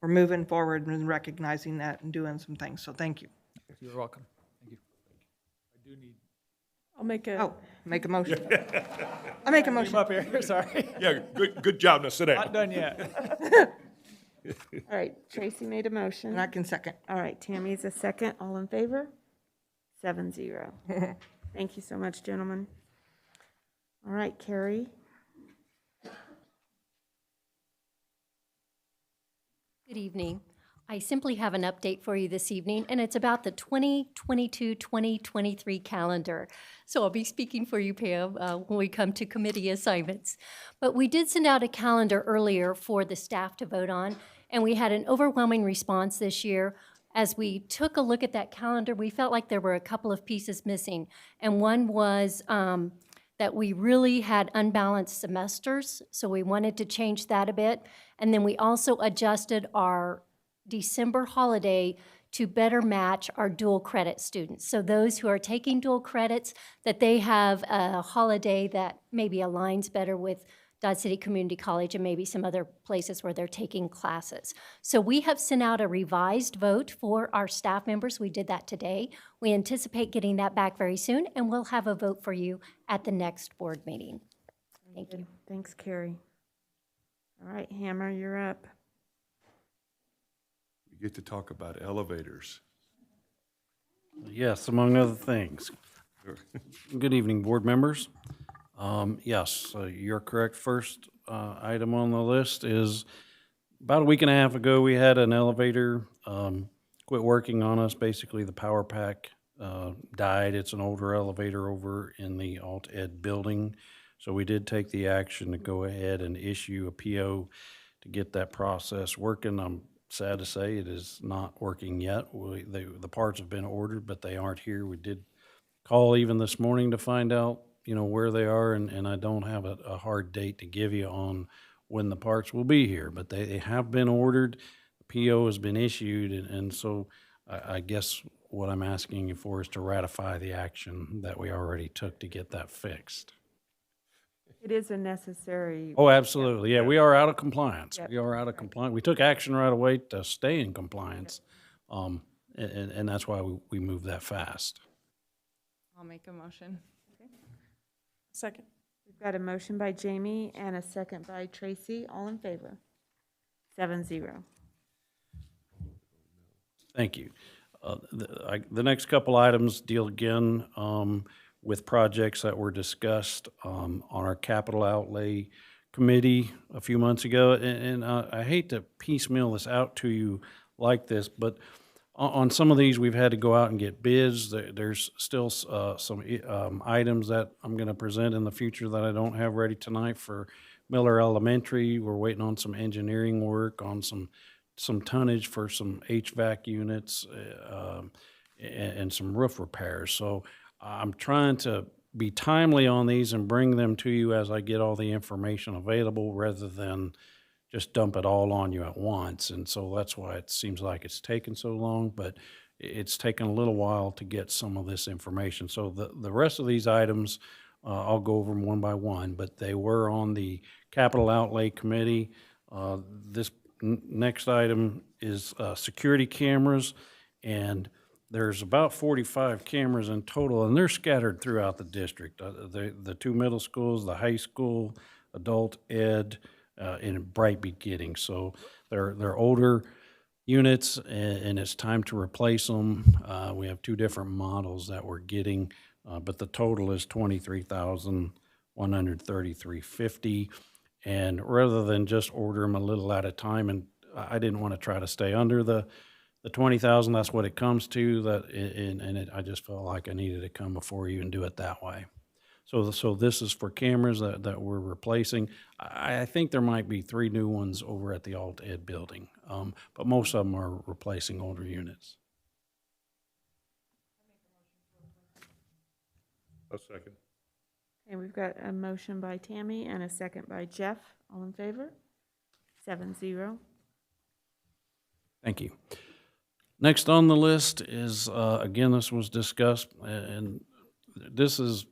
we're moving forward and recognizing that and doing some things. So thank you. You're welcome. Thank you. I do need. I'll make a. Oh, make a motion. I make a motion. Up here, sorry. Yeah, good job. Now sit down. Not done yet. All right, Tracy made a motion. And I can second. All right, Tammy's a second. All in favor? 7-0. Thank you so much, gentlemen. All right, Carrie. Good evening. I simply have an update for you this evening, and it's about the 2022-2023 calendar. So I'll be speaking for you, Pam, when we come to committee assignments. But we did send out a calendar earlier for the staff to vote on, and we had an overwhelming response this year. As we took a look at that calendar, we felt like there were a couple of pieces missing. And one was that we really had unbalanced semesters, so we wanted to change that a bit. And then we also adjusted our December holiday to better match our dual credit students. So those who are taking dual credits, that they have a holiday that maybe aligns better with Dodge City Community College and maybe some other places where they're taking classes. So we have sent out a revised vote for our staff members. We did that today. We anticipate getting that back very soon, and we'll have a vote for you at the next board meeting. Thank you. Thanks, Carrie. All right, Hammer, you're up. We get to talk about elevators. Yes, among other things. Good evening, board members. Yes, you're correct. First item on the list is about a week and a half ago, we had an elevator quit working on us. Basically, the power pack died. It's an older elevator over in the Alt Ed building. So we did take the action to go ahead and issue a PO to get that process working. I'm sad to say it is not working yet. The parts have been ordered, but they aren't here. We did call even this morning to find out, where they are, and I don't have a hard date to give you on when the parts will be here, but they have been ordered. The PO has been issued, and so I guess what I'm asking you for is to ratify the action that we already took to get that fixed. It is a necessary. Oh, absolutely. Yeah, we are out of compliance. Yep. We are out of compliance. We took action right away to stay in compliance, and that's why we moved that fast. I'll make a motion. Second. We've got a motion by Jamie and a second by Tracy. All in favor? 7-0. Thank you. The next couple items deal again with projects that were discussed on our capital outlay committee a few months ago. And I hate to piecemeal this out to you like this, but on some of these, we've had to go out and get bids. There's still some items that I'm going to present in the future that I don't have ready tonight for Miller Elementary. We're waiting on some engineering work, on some tonnage for some HVAC units and some roof repairs. So I'm trying to be timely on these and bring them to you as I get all the information available rather than just dump it all on you at once. And so that's why it seems like it's taken so long, but it's taken a little while to get some of this information. So the rest of these items, I'll go over them one by one, but they were on the Capital Outlay Committee. This next item is security cameras, and there's about 45 cameras in total, and they're scattered throughout the district. The two middle schools, the high school, adult ed, and Brightby Giddings. So they're older units, and it's time to replace them. We have two different models that we're getting, but the total is $23,133.50. And rather than just order them a little at a time, and I didn't want to try to stay under the 20,000. That's what it comes to. I just felt like I needed to come before you and do it that way. So this is for cameras that we're replacing. I think there might be 3 new ones over at the Alt Ed building, but most of them are replacing older units. A second. Okay, we've got a motion by Tammy and a second by Jeff. All in favor? 7-0. Thank you. Next on the list is, again, this was discussed, and this is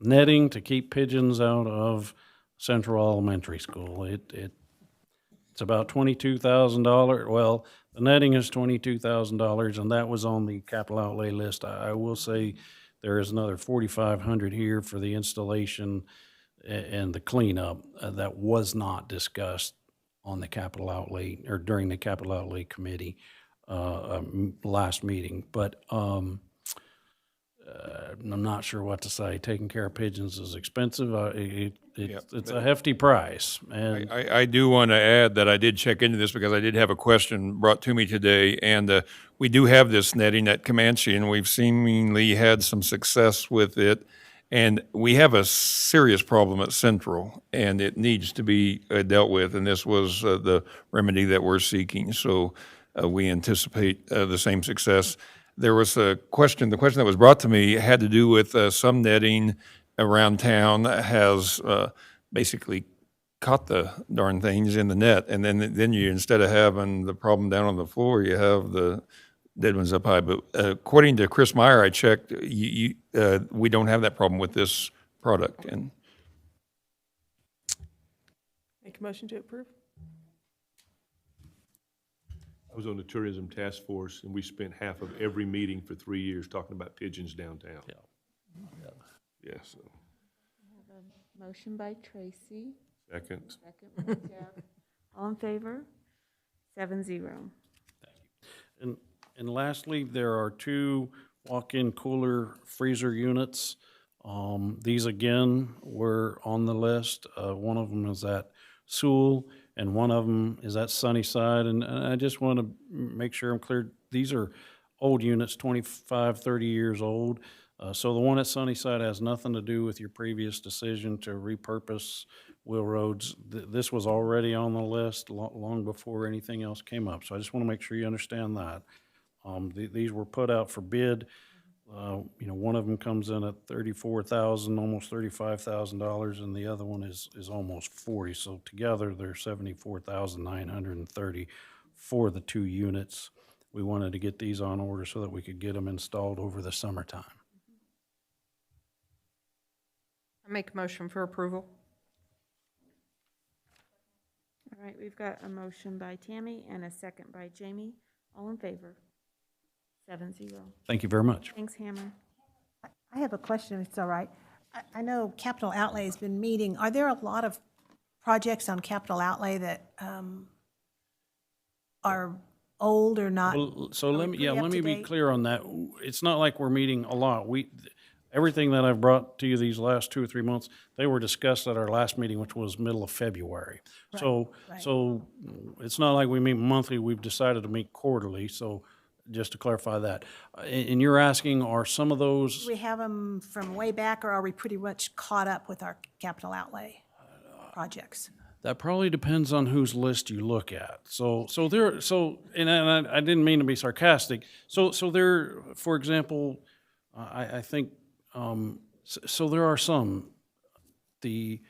netting to keep pigeons out of Central Elementary School. It's about $22,000. Well, the netting is $22,000, and that was on the capital outlay list. I will say there is another $4,500 here for the installation and the cleanup that was not discussed on the capital outlay or during the capital outlay committee last meeting. But I'm not sure what to say. Taking care of pigeons is expensive. It's a hefty price. And I do want to add that I did check into this because I did have a question brought to me today, and we do have this netting at Comanche, and we've seemingly had some success with it. And we have a serious problem at Central, and it needs to be dealt with, and this was the remedy that we're seeking. So we anticipate the same success. There was a question, the question that was brought to me had to do with some netting around town that has basically caught the darn things in the net, and then you, instead of having the problem down on the floor, you have the dead ones up high. But according to Chris Meyer, I checked, we don't have that problem with this product. And Make a motion to approve? I was on the tourism task force, and we spent half of every meeting for 3 years talking about pigeons downtown. Yeah, so. Motion by Tracy. Second. Second by Jeff. All in favor? 7-0. And lastly, there are 2 walk-in cooler freezer units. These again were on the list. One of them is at Sewell, and one of them is at Sunnyside. And I just want to make sure I'm clear. These are old units, 25, 30 years old. So the one at Sunnyside has nothing to do with your previous decision to repurpose Will Roads. This was already on the list long before anything else came up. So I just want to make sure you understand that. These were put out for bid. One of them comes in at $34,000, almost $35,000, and the other one is almost $40,000. So together they're $74,930 for the 2 units. We wanted to get these on order so that we could get them installed over the summertime. I make a motion for approval. All right, we've got a motion by Tammy and a second by Jamie. All in favor? 7-0. Thank you very much. Thanks, Hammer. I have a question, if it's all right. I know capital outlay has been meeting. Are there a lot of projects on capital outlay that are old or not? Well, so are let we me pretty up to be date? clear on that. It's not like we're meeting a lot. Everything that I've brought to you these last 2 or 3 months, they were discussed at our last meeting, which was middle of February. Right, So it's not like we meet monthly. We've decided to meet quarterly. So just to clarify that. And you're asking, are some of those? Do we have them from way back, or are we pretty much caught up with our capital outlay projects? That probably depends on whose list you look at. And I didn't mean to be sarcastic. So there, for example, I think, so there are some, the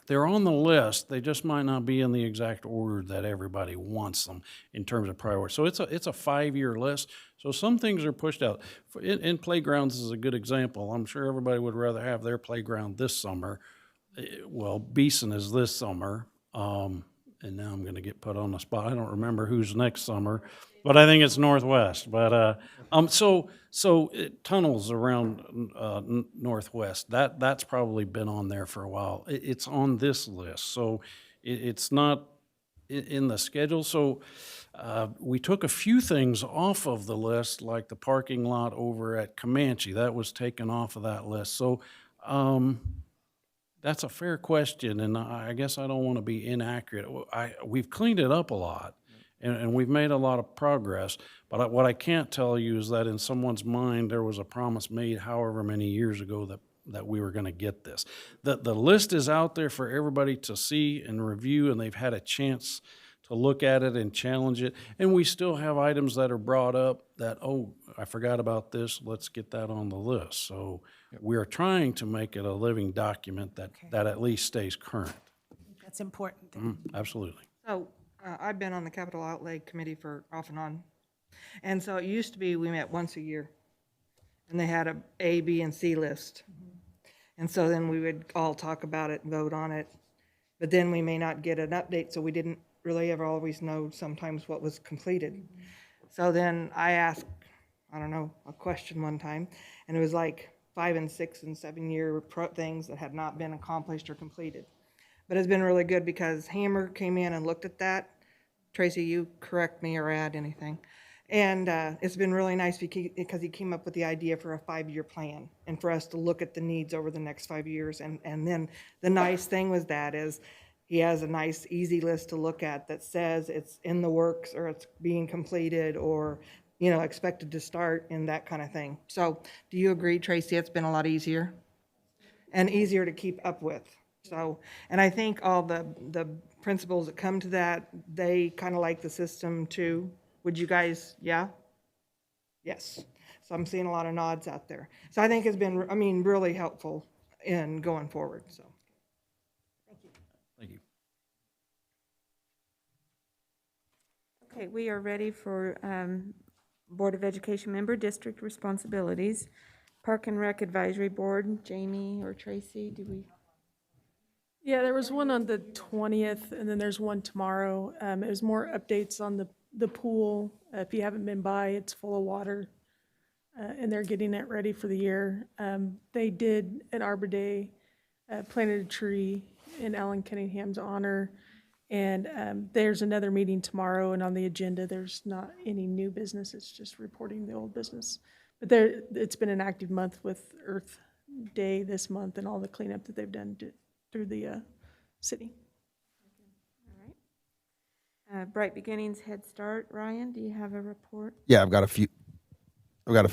they're on the list, they just might not be in the exact order that everybody wants them in terms of priority. So it's a 5-year list, so some things are pushed out. In playgrounds is a good example. I'm sure everybody would rather have their playground this summer. Well, Beeson is this summer, and now I'm gonna get put on the spot. I don't remember who's next summer, but I think it's Northwest. But tunnels around Northwest, that's probably been on there for a while. It's on this list, so it's not in the schedule. So we took a few things off of the list, like the parking lot over at Comanche. That was taken off of that list. So that's a fair question, and I guess I don't want to be inaccurate. We've cleaned it up a lot, and we've made a lot of progress, but what I can't tell you is that in someone's mind, there was a promise made however many years ago that we were going to get this. The list is out there for everybody to see and review, and they've had a chance to look at it and challenge it, and we still have items that are brought up that, oh, I forgot about this, let's get that on the list. So we are trying to make it a living document that at least stays current. That's important. Absolutely. So I've been on the capital outlay committee for off and on. And so it used to be we met once a year. And they had a A, B, and C list. And so then we would all talk about it and vote on it. But then we may not get an update, so we didn't really ever always know sometimes what was completed. So then I asked, I don't know, a question one time, and it was like 5 and 6 and 7 year things that had not been accomplished or completed. But it's been really good because Hammer came in and looked at that. Tracy, you correct me or add anything. And it's been really nice because he came up with the idea for a 5-year plan and for us to look at the needs over the next 5 years. And then the nice thing was that is he has a nice, easy list to look at that says it's in the works or it's being completed or, you know, expected to start and that kind of thing. So do you agree, Tracy, it's been a lot easier and easier to keep up with? So, and I think all the principals that come to that, they kind of like the system too. Would you guys, yeah? Yes. So I'm seeing a lot of nods out there. So I think it's been, I mean, really helpful in going forward, so. Thank you. Okay, we are ready for Board of Education member district responsibilities. Park and Rec Advisory Board, Jamie or Tracy, do we? Yeah, there was one on the 20th, and then there's one tomorrow. It was more updates on the pool. If you haven't been by, it's full of water, and they're getting it ready for the year. They did at Arbor Day, planted a tree in Alan Cunningham's honor, and there's another meeting tomorrow, and on the agenda, there's not any new business. It's just reporting the old business. But it's been an active month with Earth Day this month and all the cleanup that they've done through the city. All right. Bright Beginnings Head Start, Ryan, do you have a report? Yeah, I've got a few. Hang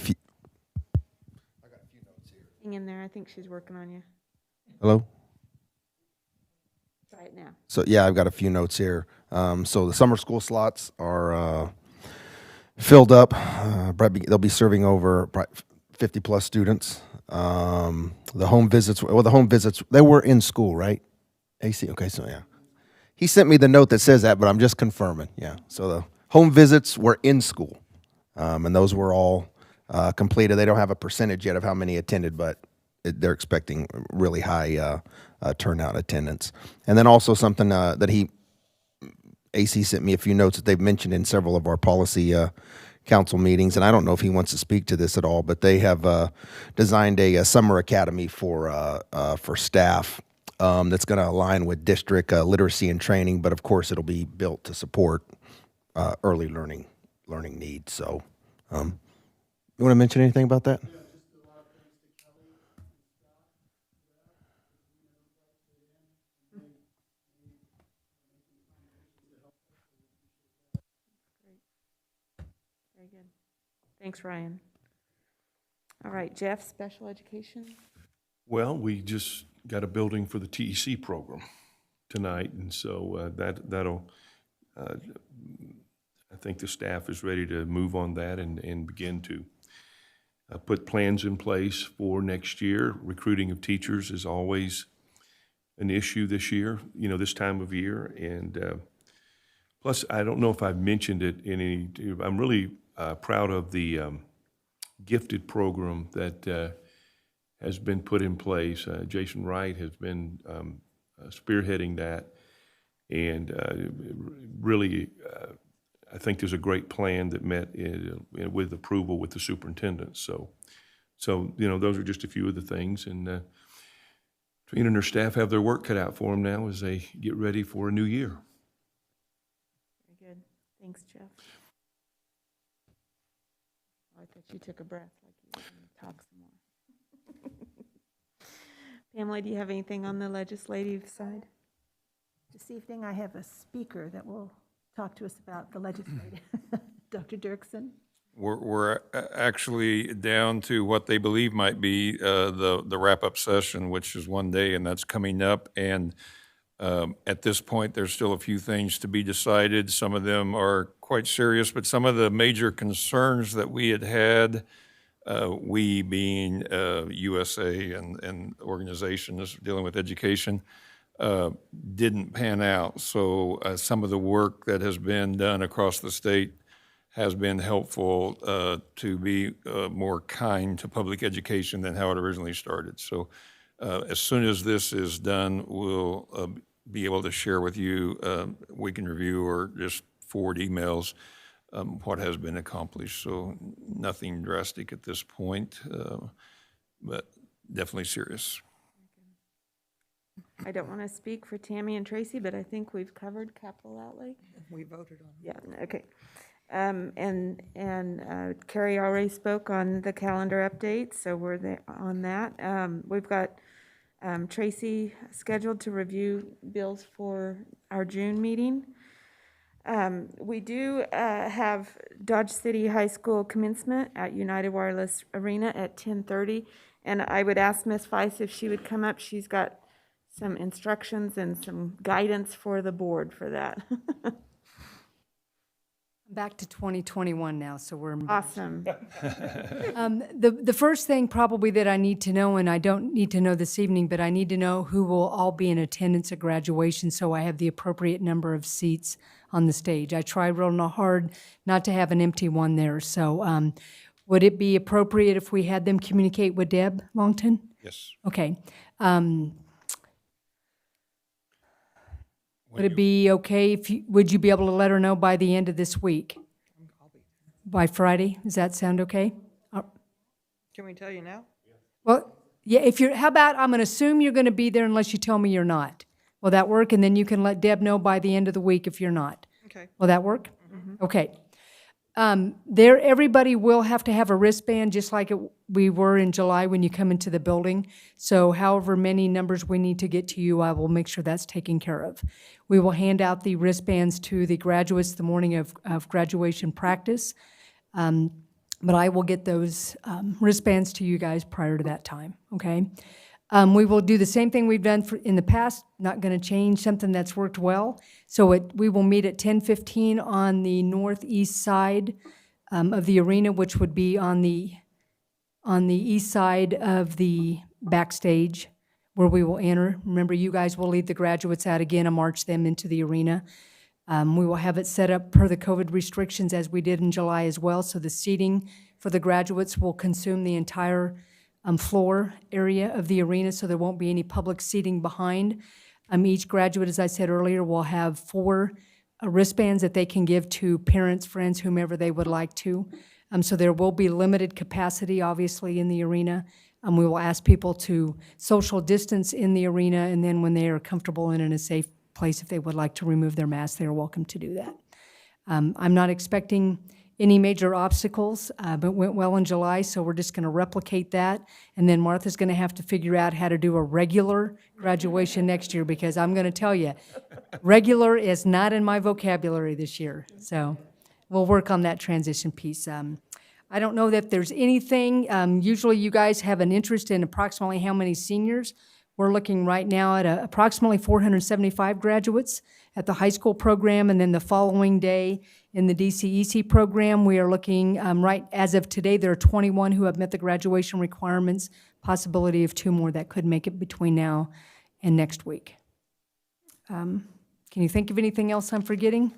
in there, I think she's working on you. Hello? Try it now. So, yeah, I've got a few notes here. So the summer school slots are filled up. They'll be serving over 50-plus students. The home visits, they were in school, right? AC, okay, so yeah. He sent me the note that says that, but I'm just confirming, yeah. So the home visits were in school, and those were all completed. They don't have a percentage yet of how many attended, but they're expecting really high turnout attendance. And then also something that AC sent me a few notes that they've mentioned in several of our policy council meetings, and I don't know if he wants to speak to this at all, but they have designed a summer academy for staff that's going to align with district literacy and training, but of course it'll be built to support early learning needs. So, you want to mention anything about that? Very good. Thanks, Ryan. All right, Jeff, special education? Well, we just got a building for the TEC program tonight, and so that'll, I think the staff is ready to move on that and begin to put plans in place for next year. Recruiting of teachers is always an issue this year, this time of year, and plus, I don't know if I've mentioned it in any, I'm really proud of the gifted program that has been put in place. Jason Wright has been spearheading that, and really, I think there's a great plan that met with approval with the superintendent. So those are just a few of the things, and Trina and her staff have their work cut out for them now as they get ready for a new year. Very good. Thanks, Jeff. I thought you took a breath like you were going to talk some more. Pamela, do you have anything on the legislative side? This evening, I have a speaker that will talk to us about the legislative. Dr. Dirksen. We're actually down to what they believe might be the wrap-up session, which is one day, and that's coming up. And at this point, there's still a few things to be decided. Some of them are quite serious, but some of the major concerns that we had, we being USA and organizations dealing with education, didn't pan out. So some of the work that has been done across the state has been helpful to be more kind to public education than how it originally started. So as soon as this is done, we'll be able to share with you, we can review or just forward emails what has been accomplished. So nothing drastic at this point, but definitely serious. I don't want to speak for Tammy and Tracy, but I think we've covered capital outlay. We voted on it. Yeah, okay. Carrie already spoke on the calendar update, so we're there on that. We've got Tracy scheduled to review bills for our June meeting. We do have Dodge City High School commencement at United Wireless Arena at 10:30, and I would ask Ms. Weiss if she would come up. She's got some instructions and some guidance for the board for that. Back to 2021 now, so we're Awesome. The first thing probably that I need to know, and I don't need to know this evening, but I need to know who will all be in attendance at graduation so I have the appropriate number of seats on the stage. I try real hard not to have an empty one there. So would it be appropriate if we had them communicate with Deb Longton? Yes. Okay. Would it be okay if would you be able to let her know by the end of this week? By Friday? Does that sound okay? Can we tell you now? Well, yeah, how about I'm going to assume you're going to be there unless you tell me you're not. Will that work? And then you can let Deb know by the end of the week if you're not. Okay. Will that work? Mm-hmm. Okay. Everybody will have to have a wristband just like we were in July when you come into the building. So however many numbers we need to get to you, I will make sure that's taken care of. We will hand out the wristbands to the graduates the morning of graduation practice. But I will get those wristbands to you guys prior to that time, okay? We will do the same thing we've done in the past, not going to change, something that's worked well. So we will meet at 10:15 on the northeast side of the arena, which would be on the east side of the backstage where we will enter. Remember, you guys will lead the graduates out again and march them into the arena. We will have it set up per the COVID restrictions as we did in July as well, so the seating for the graduates will consume the entire floor area of the arena, so there won't be any public seating behind. Each graduate, as I said earlier, will have 4 wristbands that they can give to parents, friends, whomever they would like to. So there will be limited capacity, obviously, in the arena. We will ask people to social distance in the arena, and then when they are comfortable and in a safe place, if they would like to remove their mask, they are welcome to do that. I'm not expecting any major obstacles, but it went well in July, so we're just going to replicate that. And then Martha's going to have to figure out how to do a regular graduation next year, because I'm going to tell you, regular is not in my vocabulary this year. So we'll work on that transition piece. I don't know that there's anything. Usually you guys have an interest in approximately how many seniors. We're looking right now at approximately 475 graduates at the high school program, and then the following day in the DCEC program, we are looking, right as of today, there are 21 who have met the graduation requirements, possibility of 2 more that could make it between now and next week. Can you think of anything else I'm forgetting?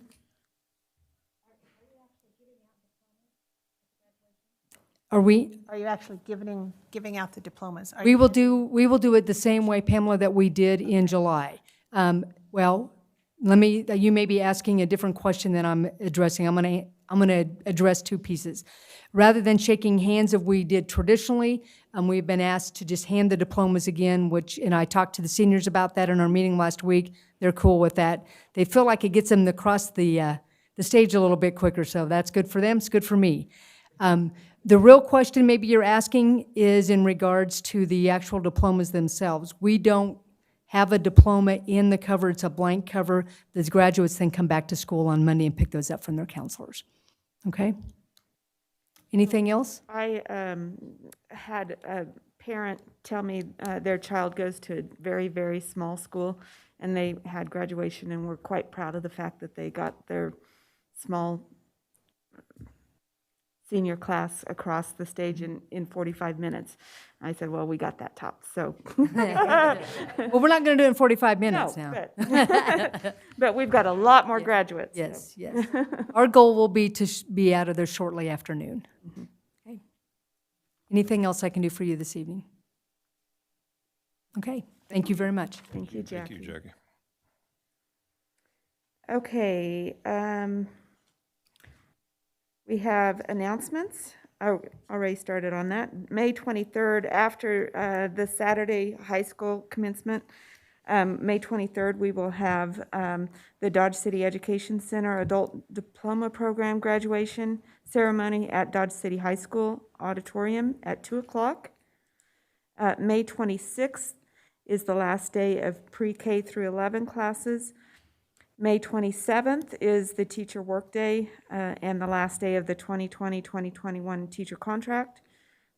Are you actually giving out the diplomas? We will do it the same way, Pamela, that we did in July. Well, you may be asking a different question than I'm addressing. I'm gonna address 2 pieces. Rather than shaking hands as we did traditionally, we've been asked to just hand the diplomas again, and I talked to the seniors about that in our meeting last week. They're cool with that. They feel like it gets them across the stage a little bit quicker, so that's good for them, it's good for me. The real question maybe you're asking is in regards to the actual diplomas themselves. We don't have a diploma in the cover. It's a blank cover. The graduates then come back to school on Monday and pick those up from their counselors. Okay? Anything else? I had a parent tell me their child goes to a very, very small school, and they had graduation and were quite proud of the fact that they got their small senior class across the stage in 45 minutes. I said, well, we got that top, so. Well, we're not going to do it in 45 minutes No, now. but we've got a lot more graduates. so. Yes, yes. Our goal will be to be out of there shortly after noon. Okay. Anything else I can do for you this evening? Okay, thank you very much. Thank you, Jackie. Thank you, Jackie. Okay, we have announcements. I already started on that. May 23rd, after the Saturday high school commencement, May 23rd, we will have the Dodge City Education Center Adult Diploma Program graduation ceremony at Dodge City High School Auditorium at 2 o'clock. May 26th is the last day of pre-K through 11 classes. May 27th is the teacher workday and the last day of the 2020-2021 teacher contract.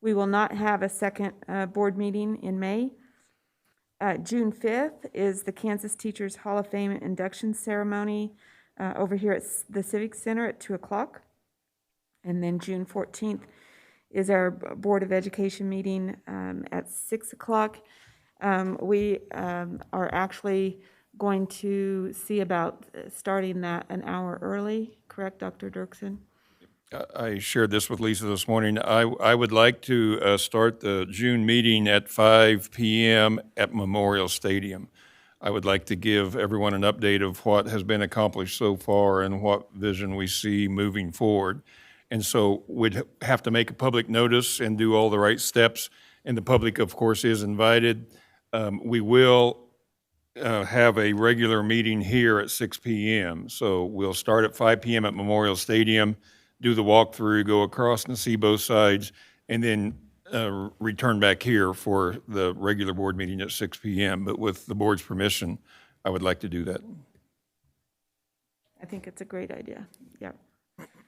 We will not have a second board meeting in May. June 5th is the Kansas Teachers Hall of Fame induction ceremony over here at the Civic Center at 2 o'clock. And then June 14th is our Board of Education meeting at 6 o'clock. We are actually going to see about starting that an hour early, correct, Dr. Dirksen? I shared this with Lisa this morning. I would like to start the June meeting at 5 p.m. at Memorial Stadium. I would like to give everyone an update of what has been accomplished so far and what vision we see moving forward. And so we'd have to make a public notice and do all the right steps. And the public, of course, is invited. We will have a regular meeting here at 6 p.m. So we'll start at 5 p.m. at Memorial Stadium, do the walkthrough, go across and see both sides, and then return back here for the regular board meeting at 6 p.m. But with the board's permission, I would like to do that. I think it's a great idea, yeah.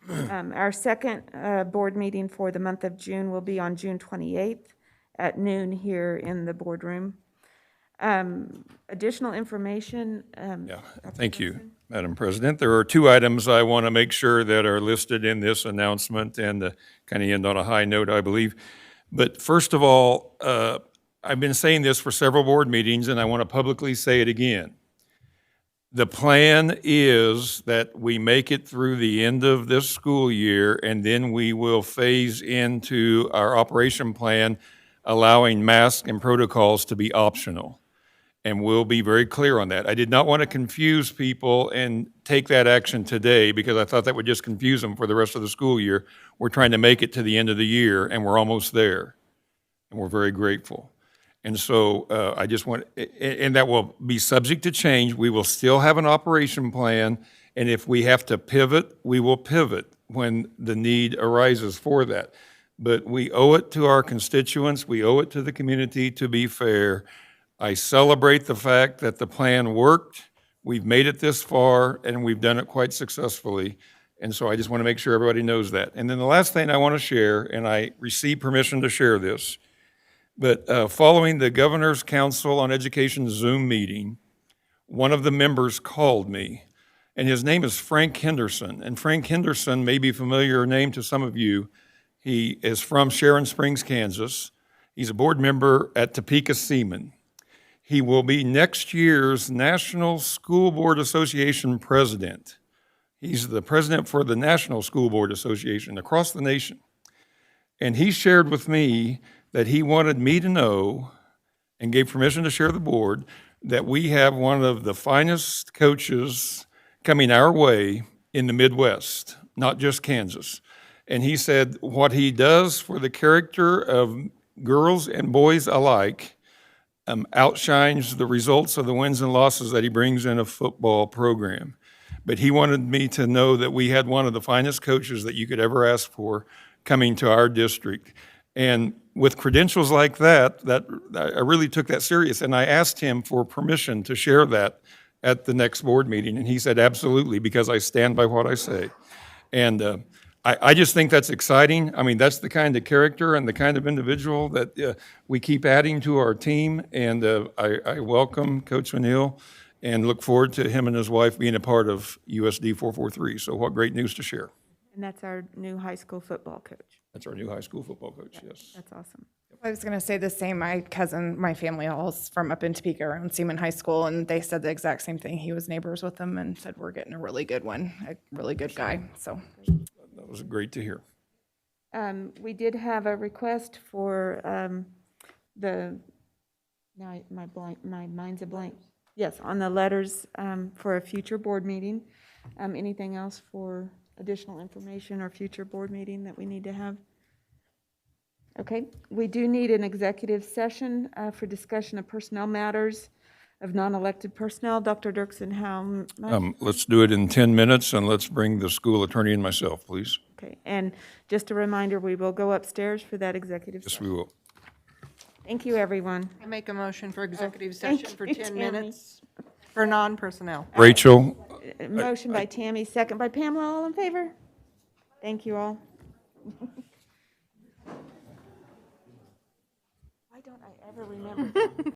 Our second board meeting for the month of June will be on June 28th at noon here in the boardroom. Additional information. Yeah, thank you, Madam President. There are two items I want to make sure that are listed in this announcement and kind of end on a high note, I believe. But first of all, I've been saying this for several board meetings, and I want to publicly say it again. The plan is that we make it through the end of this school year, and then we will phase into our operation plan, allowing masks and protocols to be optional. And we'll be very clear on that. I did not want to confuse people and take that action today because I thought that would just confuse them for the rest of the school year. We're trying to make it to the end of the year, and we're almost there. And we're very grateful. And so I just want, and that will be subject to change. We will still have an operation plan, and if we have to pivot, we will pivot when the need arises for that. But we owe it to our constituents, we owe it to the community to be fair. I celebrate the fact that the plan worked, we've made it this far, and we've done it quite successfully. And so I just want to make sure everybody knows that. And then the last thing I want to share, and I received permission to share this, but following the Governor's Council on Education Zoom meeting, one of the members called me, and his name is Frank Henderson. And Frank Henderson may be a familiar name to some of you. He is from Sharon Springs, Kansas. He's a board member at Topeka Seaman. He will be next year's National School Board Association president. He's the president for the National School Board Association across the nation. And he shared with me that he wanted me to know, and gave permission to share the board, that we have one of the finest coaches coming our way in the Midwest, not just Kansas. And he said what he does for the character of girls and boys alike outshines the results of the wins and losses that he brings in a football program. But he wanted me to know that we had one of the finest coaches that you could ever ask for coming to our district. And with credentials like that I really took that serious. And I asked him for permission to share that at the next board meeting. And he said, absolutely, because I stand by what I say. And I just think that's exciting. I mean, that's the kind of character and the kind of individual that we keep adding to our team. And I welcome Coach Vanille and look forward to him and his wife being a part of USD 443. So what great news to share. And that's our new high school football coach. That's our new high school football coach, yes. That's awesome. I was going to say the same. My cousin, my family all's from up in Topeka around Seaman High School, and they said the exact same thing. He was neighbors with them and said, we're getting a really good one, a really good guy. So That was great to hear. We did have a request for my mind's a blank. Yes, on the letters for a future board meeting. Anything else for additional information or future board meeting that we need to have? Okay, we do need an executive session for discussion of personnel matters of non-elected personnel. Dr. Dirksen, how much? Let's do it in 10 minutes, and let's bring the school attorney and myself, please. Okay, and just a reminder, we will go upstairs for that executive Yes, session. we will. Thank you, everyone. I make a motion for executive thank session for you, 10 Tammy. minutes for non-personnel. Rachel? Motion by Tammy, second by Pamela, all in favor? Thank you all. Why don't I ever remember?